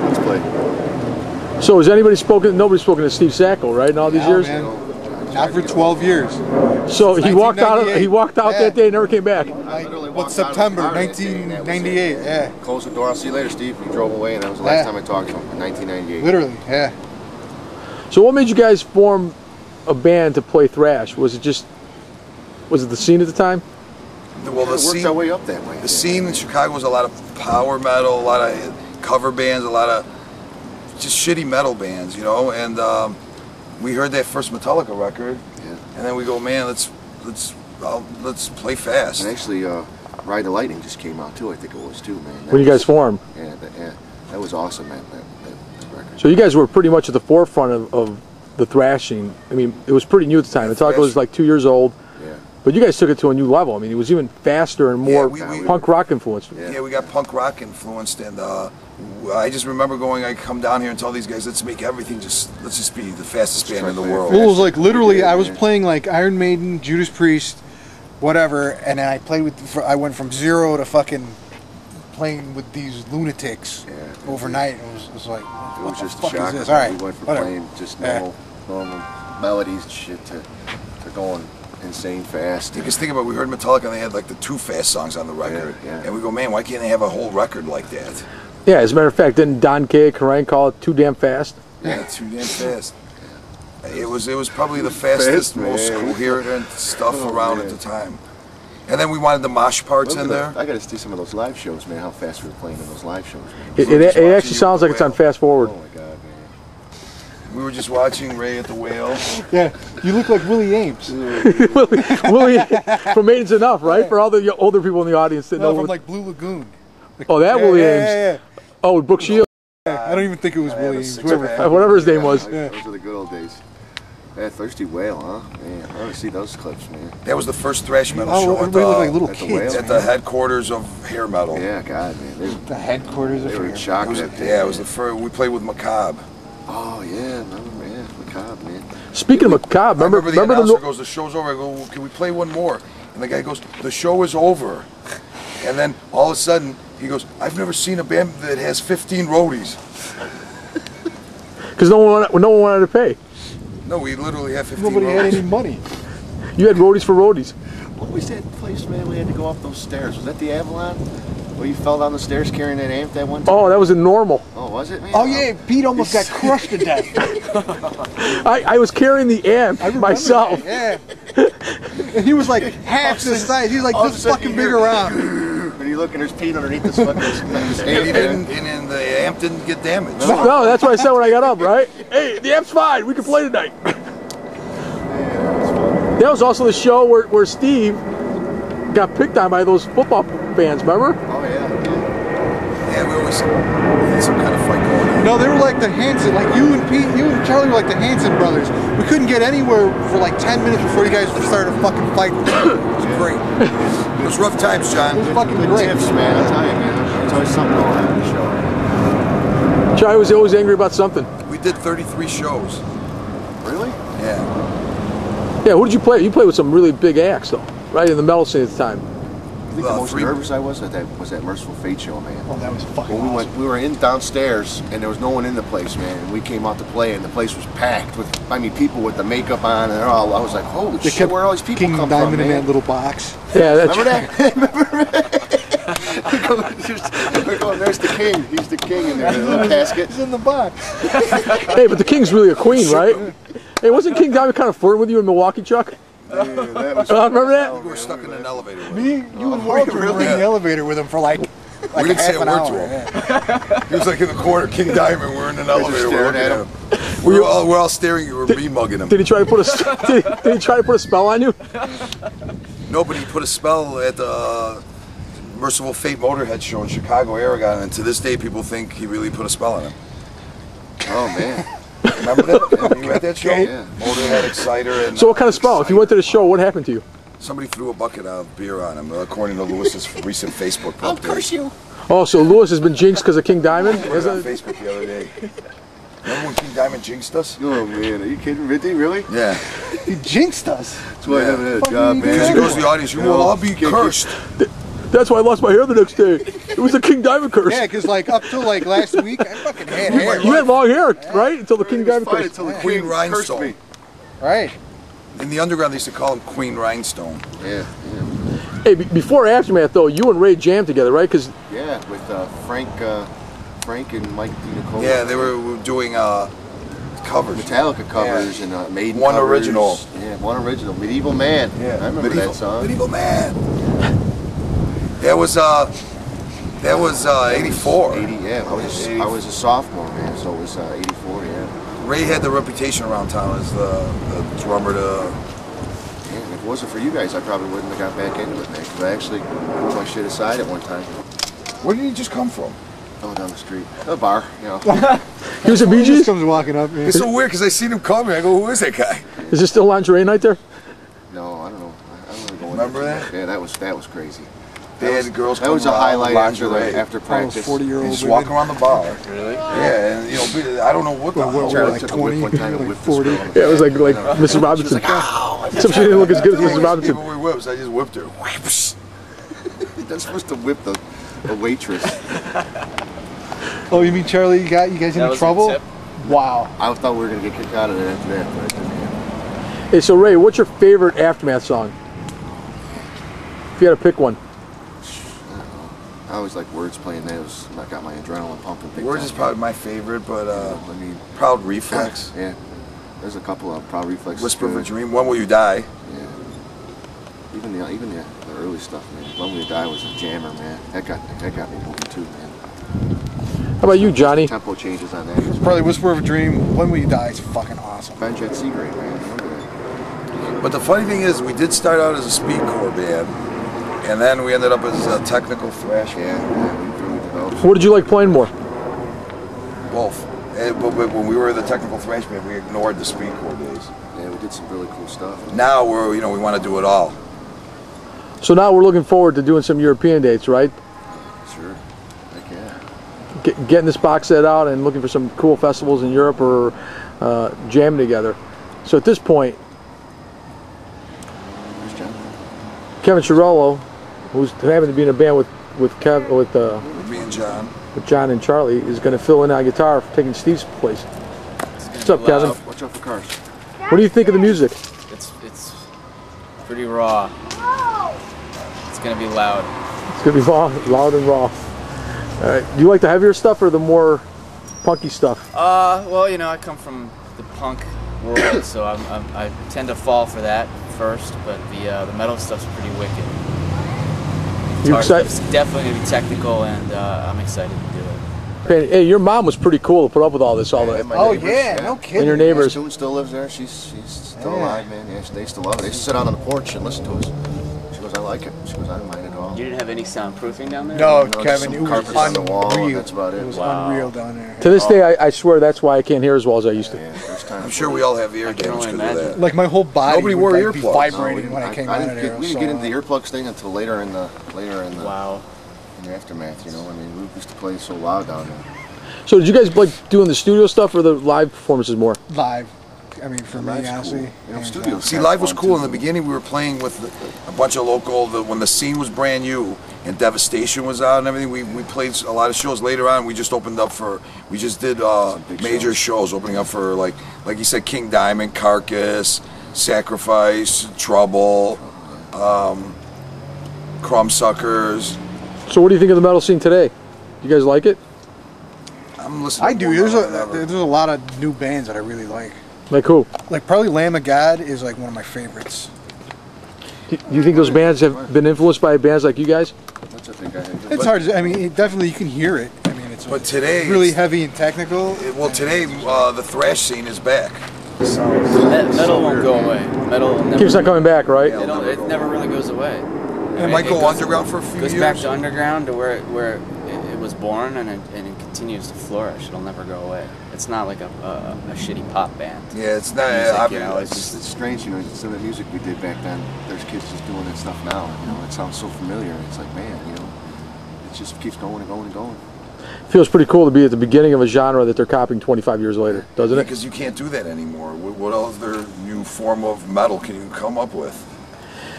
Let's play. So has anybody spoken, nobody's spoken to Steve Sacco, right, in all these years? Man. Not for 12 years. So he walked out that day and never came back. September 1998, yeah. Close the door, I'll see you later, Steve. He drove away and that was the last time I talked to him, in 1998. Literally, yeah. So what made you guys form a band to play thrash? Was it the scene at the time? Well, the scene, worked our way up that way. The scene in Chicago was a lot of power metal, a lot of cover bands, a lot of just shitty metal bands, you know. And we heard that first Metallica record, and then we go, man, let's play fast. And actually, Ride the Lightning just came out too. I think it was too, man. When you guys formed? Yeah, that was awesome, man. That record. So you guys were pretty much at the forefront of the thrashing. I mean, it was pretty new at the time. Metallica was like 2 years old. Yeah. But you guys took it to a new level. I mean, it was even faster and more punk rock influenced. Yeah, we got punk rock influenced, and I just remember going, I come down here and tell these guys, let's make everything let's just be the fastest band in the world. It was like literally, I was playing like Iron Maiden, Judas Priest, whatever, and then I went from 0 to fucking playing with these lunatics overnight. It was like, it was just a shock. Is this? All right, we went from playing just normal melodies and shit to going insane fast. Because think about it, we heard Metallica and they had like the 2 fast songs on the record. And we go, man, why can't they have a whole record like that? Yeah, as a matter of fact, didn't Don K. Kerrang call it too damn fast? Yeah, too damn fast. It was probably the fastest, most coherent stuff around at the time. And then we wanted the mosh parts in there. I got to see some of those live shows, man. How fast we were playing in those live shows. Man. It actually sounds like it's on fast forward. Oh my god, man. We were just watching Ray at the Whale. Yeah, you look like Willie Ames. Willie from Maiden's Enough, right? For all the older people in the audience that know. From like Blue Lagoon. Oh, that Willie Ames. Oh, Brooke Shields. I don't even think it was Willie Ames. Whatever his name was. Those were the good old days. Yeah, Thirsty Whale, huh? Man, I want to see those clips, man. That was the first thrash metal show. Everybody looked like little kids. At the headquarters of hair metal. Yeah, God, man. The headquarters of hair metal. Shocked. It was the first. We played with Macabre. Oh yeah, remember, man, Macabre, man. Speaking of Macabre, remember the announcer goes, the show's over. I go, well, can we play one more? And the guy goes, the show is over. And then all of a sudden he goes, I've never seen a band that has 15 roadies. Because no one wanted to pay. No, we literally had 15 Nobody roadies. had any money. You had roadies for roadies. What was that place, man? We had to go up those stairs. Was that the Avalon? Where you fell down the stairs carrying that amp that one time? Oh, that was in Normal. Oh, was it, man? Oh yeah, Pete almost got crushed to death. I was carrying the amp myself. Yeah. And he was like half the size. He was like this fucking big around. When you look and there's Pete underneath this fucking and the amp didn't get damaged. No, that's what I said when I got up, right? Hey, the amp's fine. We can play tonight. That was also the show where Steve got picked on by those football fans, remember? Oh, yeah. Yeah, we always had some kind of fight going on. No, they were like the Hanson, like you and Charlie were like the Hanson brothers. We couldn't get anywhere for like 10 minutes before you guys started a fucking fight. It was great. It was rough times, John. It was fucking great. Tips, man. I'll tell you, man. There's always something going on in the show. Charlie was always angry about something. We did 33 shows. Really? Yeah. Yeah, who did you play? You played with some really big acts, though, right? In the metal scene at the time. I think the most nervous I was at that Merciful Fate show, man. Oh, that was fucking awesome. We were in downstairs, and there was no one in the place, man. And we came out to play, and the place was packed with, people with the makeup on, and all. I was like, holy shit, where are all these people come from, man? In that little box. Yeah, that's remember that? We're going, there's the king. He's the king in there, in a little casket. He's in the box. Hey, but the king's really a queen, right? Hey, wasn't King Diamond kind of flirting with you in Milwaukee, Chuck? Yeah, that was remember that? We were stuck in an elevator. Me, you and Walter were in the elevator with him for like like we didn't say a half an word hour, to him. He was like in the corner, King Diamond. We're in an elevator. We're staring looking at at him. We're all staring. We were me-mugging him. Did he try to put a did he try to put a spell on you? Nobody put a spell at the Merciful Fate Motorhead show in Chicago, Aragon, and to this day people think he really put a spell on him. Oh man. Remember that? You at that show? Yeah. Motorhead, Exciter, and... So what kind of spell? If you went to the show, what happened to you? Somebody threw a bucket of beer on him, according to Lewis's recent Facebook post. I'll curse you. Oh, so Lewis has been jinxed because of King Diamond? I was on Facebook the other day. Remember when King Diamond jinxed us? Oh man, are you kidding me? Really? Yeah. He jinxed us. That's why I haven't had a job, man. Because he goes to the audience, you will all be cursed. That's why I lost my hair the next day. It was the King Diamond curse. Yeah, because like up till like last week, I fucking had hair. You had long hair, right? Until the King Diamond curse. Until the Queen Rhinestone. Right. In the underground, they used to call him Queen Rhinestone. Yeah. Hey, before Aftermath though, you and Ray jammed together, right? Cause yeah, with Frank and Mike DiNicola. Yeah, they were doing covers. Metallica covers and Maiden one covers. original. Yeah, one original. Medieval Man. Yeah, I remember that song. Medieval Man. That was 84. 80, yeah. I was a sophomore, man, so it was 84, yeah. Ray had the reputation around town as the drummer to... Yeah, and if it wasn't for you guys, I probably wouldn't have got back into it, man, because I actually put my shit aside at one time. Where did he just come from? Oh, down the street. A bar, you know. He was a Bee He Gees? just comes walking up. Man. It's so weird because I seen him coming. I go, who is that guy? Is there still lingerie night there? No, I don't know. I don't really go Remember that? Yeah, that was crazy. They had girls that was a highlight lingerie. after practice. 40-year-old They just walk around the bar. Really? Yeah, and you know, I don't know what the hell. Charlie like took 20, a whip one time and like whipped 40. this girl. Yeah, it was like Mrs. Robinson. Except she didn't look as good as Mrs. Robinson. Give away whips. I just whipped her. Whips. That's supposed to whip the waitress. Oh, you mean Charlie got you guys into trouble? Wow. I thought we were gonna get kicked out of there after that, but it didn't happen. Hey, so Ray, what's your favorite Aftermath song? If you had to pick one. I always like Words playing those. I got my adrenaline pumping. Big Words time. is probably my favorite, but I mean, Proud Reflex. Yeah, there's a couple of Proud Reflex. Whisper of a Dream. When Will You Die? Yeah. Even the early stuff, man. When Will You Die was a jammer, man. That got me moving too, man. How about you, Johnny? Tempo changes on that. It's probably Whisper of a Dream. When Will You Die is fucking awesome. Ben Jet Seagrave, man. Remember that? But the funny thing is, we did start out as a speedcore band, and then we ended up as a technical thrash band. Yeah, we really developed. What did you like playing more? Both. But when we were the technical thrash band, we ignored the speedcore days. Yeah, we did some really cool stuff. Now we want to do it all. So now we're looking forward to doing some European dates, right? Sure. Heck yeah. Getting this box set out and looking for some cool festivals in Europe or jamming together. So at this point, Where's John? Kevin Chirello, who's happened to be in a band with Me and John. with John and Charlie, is going to fill in on guitar, taking Steve's place. What's up, Kevin? Watch out for cars. What do you think of the music? It's pretty raw. It's gonna be loud. It's going to be loud and raw. All right. Do you like the heavier stuff or the more punky stuff? Well, you know, I come from the punk world, so I tend to fall for that first, but the metal stuff's pretty wicked. You excited? It's definitely gonna be technical, and I'm excited to do it. Hey, your mom was pretty cool to put up with all this. Oh yeah, no kidding. And your neighbors. Stu still lives there. She's still alive, man. Yeah, they still love it. They used to sit out on the porch and listen to us. She goes, I like it. She goes, I don't mind it at all. You didn't have any soundproofing down there? No, just Kevin, some it was carpets on the wall, and unreal. that's about it. It was unreal down there. To this day, I swear that's why I can't hear as well as I used to. Yeah, there's time. I'm sure we all have ear damage because of that. Like my whole body Nobody would wore like, be earplugs. vibrating when I came out of there. We didn't get into the earplugs thing until later in the Wow. in the aftermath. You know, I mean, we used to play so loud down there. So did you guys like doing the studio stuff or the live performances more? Live. I mean, for me, honestly. You know, studios. See, live was cool. In the beginning, we were playing with a bunch of local. When the scene was brand new and Devastation was out and everything, we played a lot of shows. Later on, we just opened up for. We just did major shows, opening up for like you said, King Diamond, Carcass, Sacrifice, Trouble, Crumbsuckers. So what do you think of the metal scene today? You guys like it? I'm listening. I do. There's a lot of new bands that I really like. Like who? Like probably Lamb of God is like one of my favorites. Do you think those bands have been influenced by bands like you guys? That's a big guy. It's hard to, I mean, definitely you can hear it. I mean, it's really heavy and technical. Well, today the thrash scene is back. Metal won't go away. Metal will never keeps on coming back, right? It never really goes away. It might go underground for a few years. Goes back to underground to where it was born, and it continues to flourish. It'll never go away. It's not like a shitty pop band. Yeah, it's not. Music, you know, it's strange. You know, some of the music we did back then. There's kids just doing that stuff now. You know, it sounds so familiar. It's like, man, you know, it just keeps going and going and going. Feels pretty cool to be at the beginning of a genre that they're copying 25 years later, doesn't it? Because you can't do that anymore. What other new form of metal can you come up with?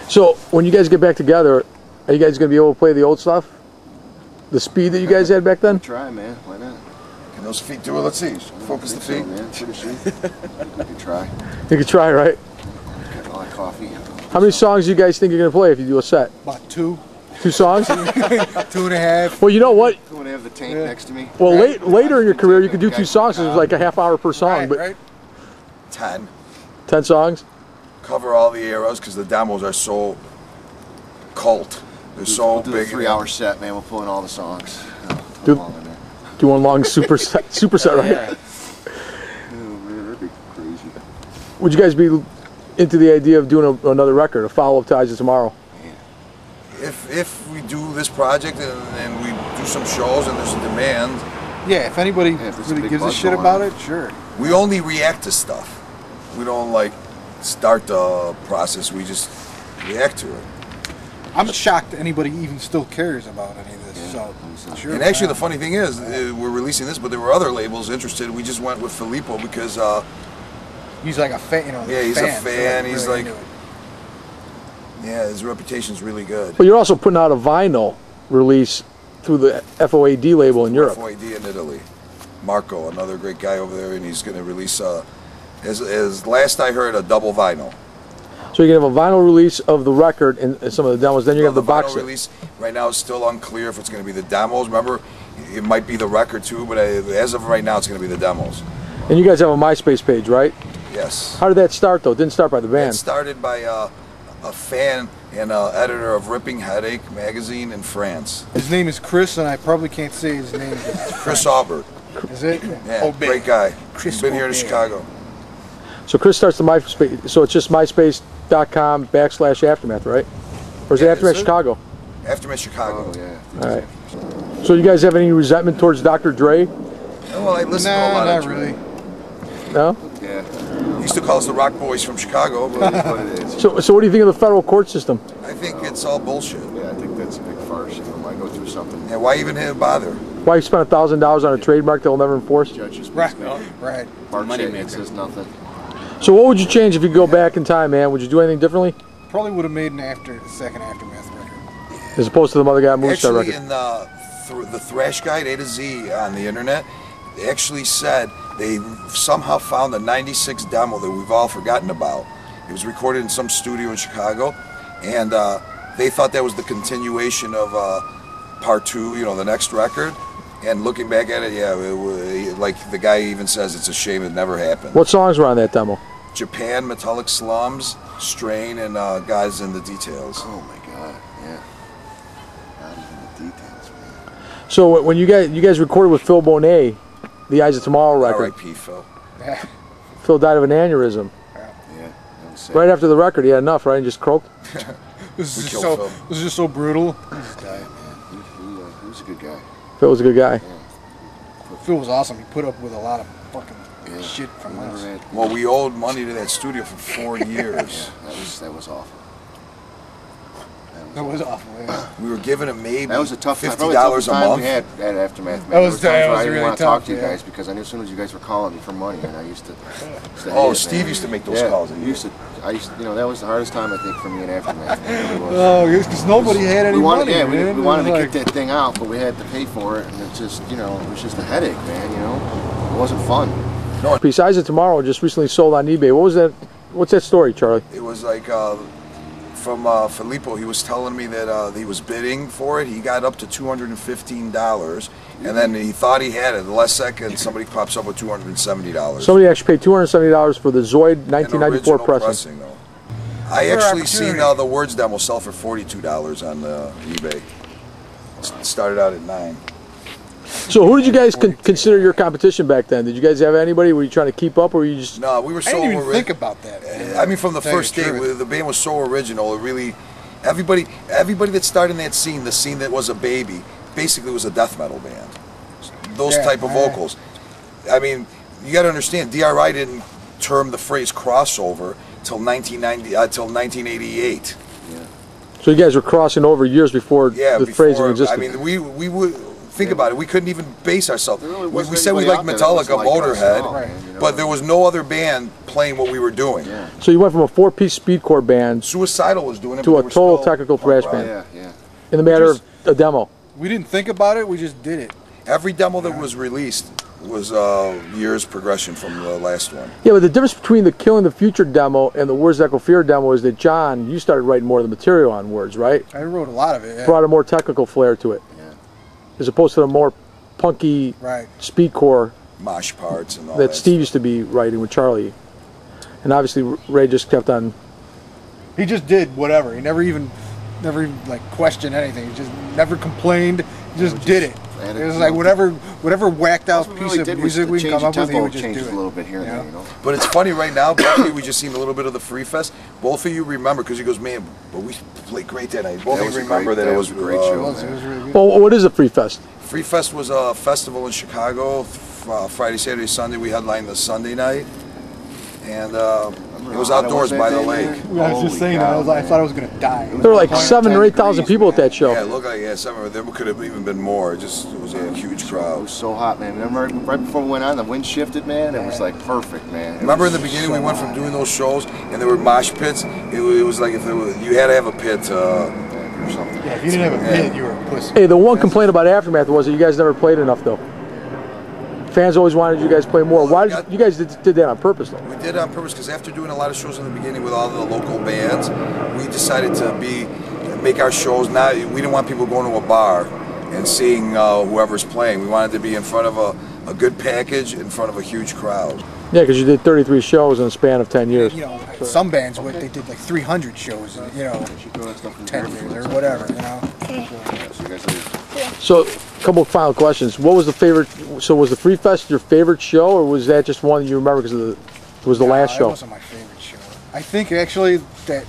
So when you guys get back together, are you guys going to be able to play the old stuff? The speed that you guys had back then? Try, man. Why not? Can those feet do it? Let's see. Focus the feet. So, man. Pretty sure. We could try. You could try, right? Got a lot of coffee. How many songs do you guys think you're going to play if you do a set? About 2. 2 songs? 2.5. Well, you know what? I'm going to have the tank next to me. Well, later in your career, you could do 2 songs. So it was like a half hour per song. But 10. 10 songs? Cover all the eras because the demos are so cult. They're so we'll do big. A 3-hour set, man. We'll pull in all the songs. Do one long super set, right? Oh man, that'd be crazy. Would you guys be into the idea of doing another record, a follow-up to Eyes of Tomorrow? If we do this project and we do some shows and there's a demand. Yeah, if anybody really gives a shit about it, sure. We only react to stuff. We don't like start the process. We just react to it. I'm shocked anybody even still cares about any of this. So sure. And actually, the funny thing is, we're releasing this, but there were other labels interested. We just went with Filippo because he's like a fan. You know, yeah, he's a fan. Really he's like, yeah, his reputation's really good. But you're also putting out a vinyl release through the FOAD label in Europe. FOAD in Italy. Marco, another great guy over there, and he's going to release, as last I heard, a double vinyl. So you're going to have a vinyl release of the record and some of the demos, then you have the box set. Release right now is still unclear if it's going to be the demos. Remember, it might be the record too, but as of right now, it's going to be the demos. And you guys have a MySpace page, right? Yes. How did that start, though? It didn't start by the band. It started by a fan and editor of Ripping Headache magazine in France. His name is Chris, and I probably can't say his name. Chris Aubert. Is it? Yeah, great guy. He's been here in Chicago. So Chris starts the MySpace, so it's just myspace.com/Aftermath, right? Or is it Aftermath Chicago? Aftermath Chicago. Oh, yeah. All right. So you guys have any resentment towards Dr. Dre? Well, I listen to a lot of Dre. No? Yeah. He used to call us the Rock Boys from Chicago, but it's what it is. So what do you think of the federal court system? I think it's all bullshit. Yeah, I think that's a big farce. You know, why go through something? Yeah, why even bother? Why you spend $1,000 on a trademark that will never enforce? Judges, right. Money makes nothing. So what would you change if you could go back in time, man? Would you do anything differently? Probably would have made an second Aftermath record. As opposed to the Mother God Moonstar record. Actually, in the Thrash Guide A to Z on the internet, they actually said they somehow found the '96 demo that we've all forgotten about. It was recorded in some studio in Chicago, and they thought that was the continuation of part 2, you know, the next record. And looking back at it, yeah, like the guy even says, it's a shame it never happened. What songs were on that demo? Japan, Metallic Slums, Strain, and Guys in the Details. Oh my God, yeah. Not even the details, man. So when you guys recorded with Phil Bonet, the Eyes of Tomorrow record. R.I.P. Phil. Phil died of an aneurysm. Yeah, that was sad. Right after the record, he had enough, right? And just croaked. This is just so brutal. This guy, man, he was a good guy. Phil was a good guy. Yeah. Phil was awesome. He put up with a lot of fucking shit from us. Well, we owed money to that studio for 4 years. Yeah, that was awful. That was awful. Yeah. We were giving him maybe that was a tough $50 a month. We had Aftermath. Man. That was times where I didn't really want to tough, talk to you guys because I knew as soon as you guys were calling me for money, and I used to. Oh, Steve used to make those calls. I used to, you know, that was the hardest time I think for me in Aftermath. Oh, because nobody had any money. Yeah, man. we wanted to get that thing out, but we had to pay for it, and it just, you know, it was just a headache, man. You know, it wasn't fun. No, Piece Eyes of Tomorrow just recently sold on eBay. What was that? What's that story, Charlie? It was like from Filippo. He was telling me that he was bidding for it. He got up to $215, and then he thought he had it. The last second, somebody pops up with $270. Somebody actually paid $270 for the Zoid 1994 pressing. Though. I actually seen the Words demo sell for $42 on eBay. started out at 9. So who did you guys consider your competition back then? Did you guys have anybody? Were you trying to keep up, or were you just? No, we were so. I didn't even think about that. I mean, from the first day, the band was so original. It really, everybody that started in that scene, the scene that was a baby, basically was a death metal band. Those type of vocals. I mean, you got to understand, DRI didn't term the phrase crossover till 1988. Yeah. So you guys were crossing over years before the phrase existed. I mean, we would think about it. We couldn't even base ourselves. We said we liked Metallica, Motorhead, but there was no other band playing what we were doing. Yeah. So you went from a 4-piece speedcore band, Suicidal was doing it, to a total technical thrash band. In the matter of a demo. We didn't think about it. We just did it. Every demo that was released was years progression from the last one. Yeah, but the difference between the Killing the Future demo and the Words Echo Fear demo is that, John, you started writing more of the material on Words, right? I wrote a lot of it. Yeah. Brought a more technical flair to it. Yeah. As opposed to the more punky speedcore mosh parts and all that Steve used to be writing with Charlie. And obviously Ray just kept on. He just did whatever. He never even like questioned anything. He just never complained. He just did it. It was like whatever whacked out piece of music we come up with, he would just do it. A little bit here and there, you know. But it's funny right now, both of you, we just seen a little bit of the Free Fest. Both of you remember, because he goes, man, but we played great that night. Both of you remember that it was a great show. It was really good. Well, what is a Free Fest? Free Fest was a festival in Chicago. Friday, Saturday, Sunday. We headlined the Sunday night. And it was outdoors by the lake. I was just saying, I thought I was going to die. There were like 7,000 or 8,000 people at that show. Yeah, it looked like, there could have even been more. It was a huge crowd. It was so hot, man. Remember right before we went on, the wind shifted, man. It was like perfect, man. Remember in the beginning we went from doing those shows and there were mosh pits. It was like if you had to have a pit or something. Yeah, if you didn't have a pit, you were a pussy. Hey, the one complaint about Aftermath was that you guys never played enough, though. Fans always wanted you guys to play more. Why did you guys did that on purpose, though? We did it on purpose because after doing a lot of shows in the beginning with all the local bands, we decided to make our shows. We didn't want people going to a bar and seeing whoever's playing. We wanted to be in front of a good package, in front of a huge crowd. Yeah, because you did 33 shows in a span of 10 years. You know, some bands they did like 300 shows, you know, 10 years or whatever, you know. So, a couple of final questions. What was the favorite? So, was the Free Fest your favorite show, or was that just one you remember because it was the last show? That wasn't my favorite show. I think actually that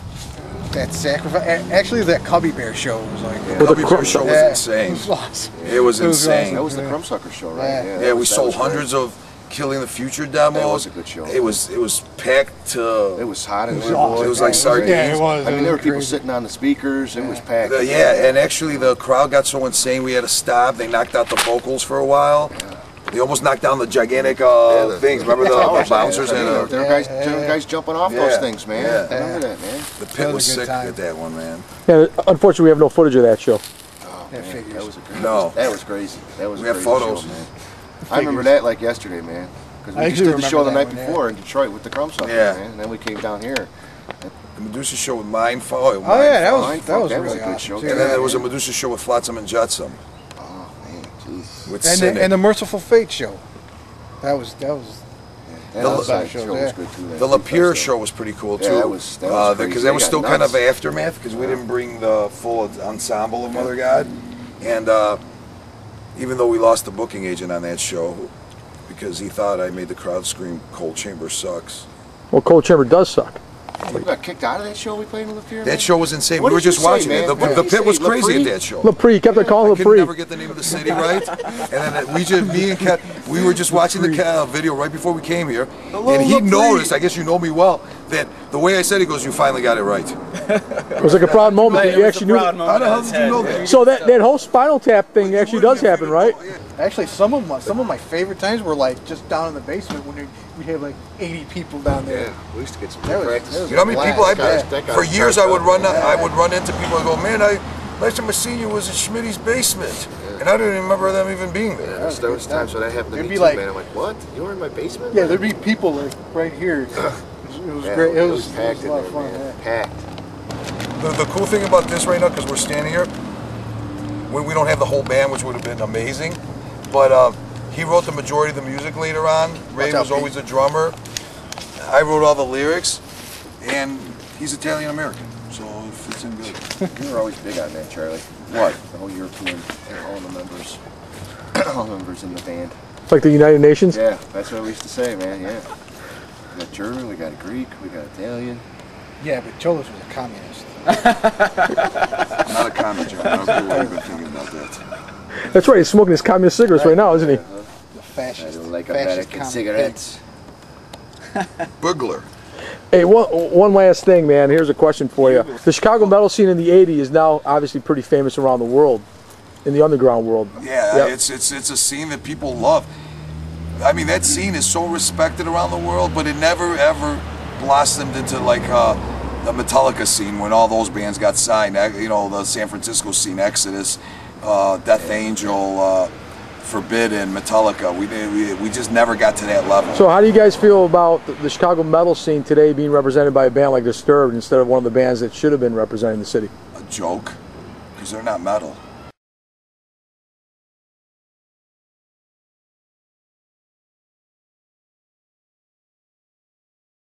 sacrifice, actually that Cubby Bear show was like. Yeah, the Cubby Bear show was insane. It was awesome. It was insane. That was the Crumbsucker show, right? Yeah, we sold hundreds of Killing the Future demos. That was a good show. It was packed to. It was hot in there. It was like sardines. Yeah, it was. I mean, there were people sitting on the speakers. It was packed. Yeah, and actually the crowd got so insane we had to stop. They knocked out the vocals for a while. They almost knocked down the gigantic things. Remember the bouncers? There were guys jumping off those things, man. I remember that, man. The pit was sick at that one, man. Yeah, unfortunately, we have no footage of that show. Oh, man, that was crazy. No. That was crazy. That was we have photos, show, man. I remember that like yesterday, man. Because we just did the show the night before in Detroit with the Crumbsuckers, man. And then we came down here. The Medusa show with Mindfall. Oh yeah, that was really a good show. And then there was a Medusa show with Flotsam and Jetsam. Oh man, jeez. With and the Merciful Fate show. That was show was good too. The Lapeer show was pretty cool too. Yeah, that was because that was still kind of aftermath because we didn't bring the full ensemble of Mother God, and even though we lost the booking agent on that show because he thought I made the crowd scream, "Cold Chamber sucks." Well, Cold Chamber does suck. You got kicked out of that show we played in Lapeer? That show was insane. We were just watching it. The pit was crazy at that show. Lapree, you kept on calling Lapree. I could Lapree. never get the name of the city right. And then we were just watching the video right before we came here. And he noticed, I guess you know me well, that the way I said it goes, you finally got it right. It was like a proud moment that you actually knew. How the hell did you know that? So that whole Spinal Tap thing actually does happen, right? Actually, some of my favorite times were like just down in the basement when we'd have like 80 people down there. Yeah, we used to get some practice. You know how many people for years I would run into people and go, man, last time I seen you was in Schmitty's basement. And I didn't remember them even being there. Yeah, there was times when that happened to me too, like, man. I'm like, what? You were in my basement? Yeah, there'd be people like right here. It was great. It was packed a lot of fun. Packed. The cool thing about this right now, because we're standing here, we don't have the whole band, which would have been amazing, but he wrote the majority of the music later on. Ray was always a drummer. I wrote all the lyrics, and he's Italian-American, so it fits in good. You were always big on that, Charlie. What? All European, all the members, all the members in the band. Like the United Nations? Yeah, that's what we used to say, man. Yeah. We got German, we got Greek, we got Italian. Yeah, but Cholos was a communist. Not a commie, John. I don't know what you've been thinking about that. That's right. He's smoking his communist cigarettes right now, isn't he? The fascist. I don't like fascist American cigarettes. Boogler. Hey, one last thing, man. Here's a question for you. The Chicago metal scene in the '80s is now obviously pretty famous around the world, in the underground world. Yeah, Yep. it's a scene that people love. I mean, that scene is so respected around the world, but it never ever blossomed into like the Metallica scene when all those bands got signed. You know, the San Francisco scene, Exodus, Death Angel, Forbidden, Metallica. We just never got to that level. So how do you guys feel about the Chicago metal scene today being represented by a band like Disturbed instead of one of the bands that should have been representing the city? A joke, because they're not metal.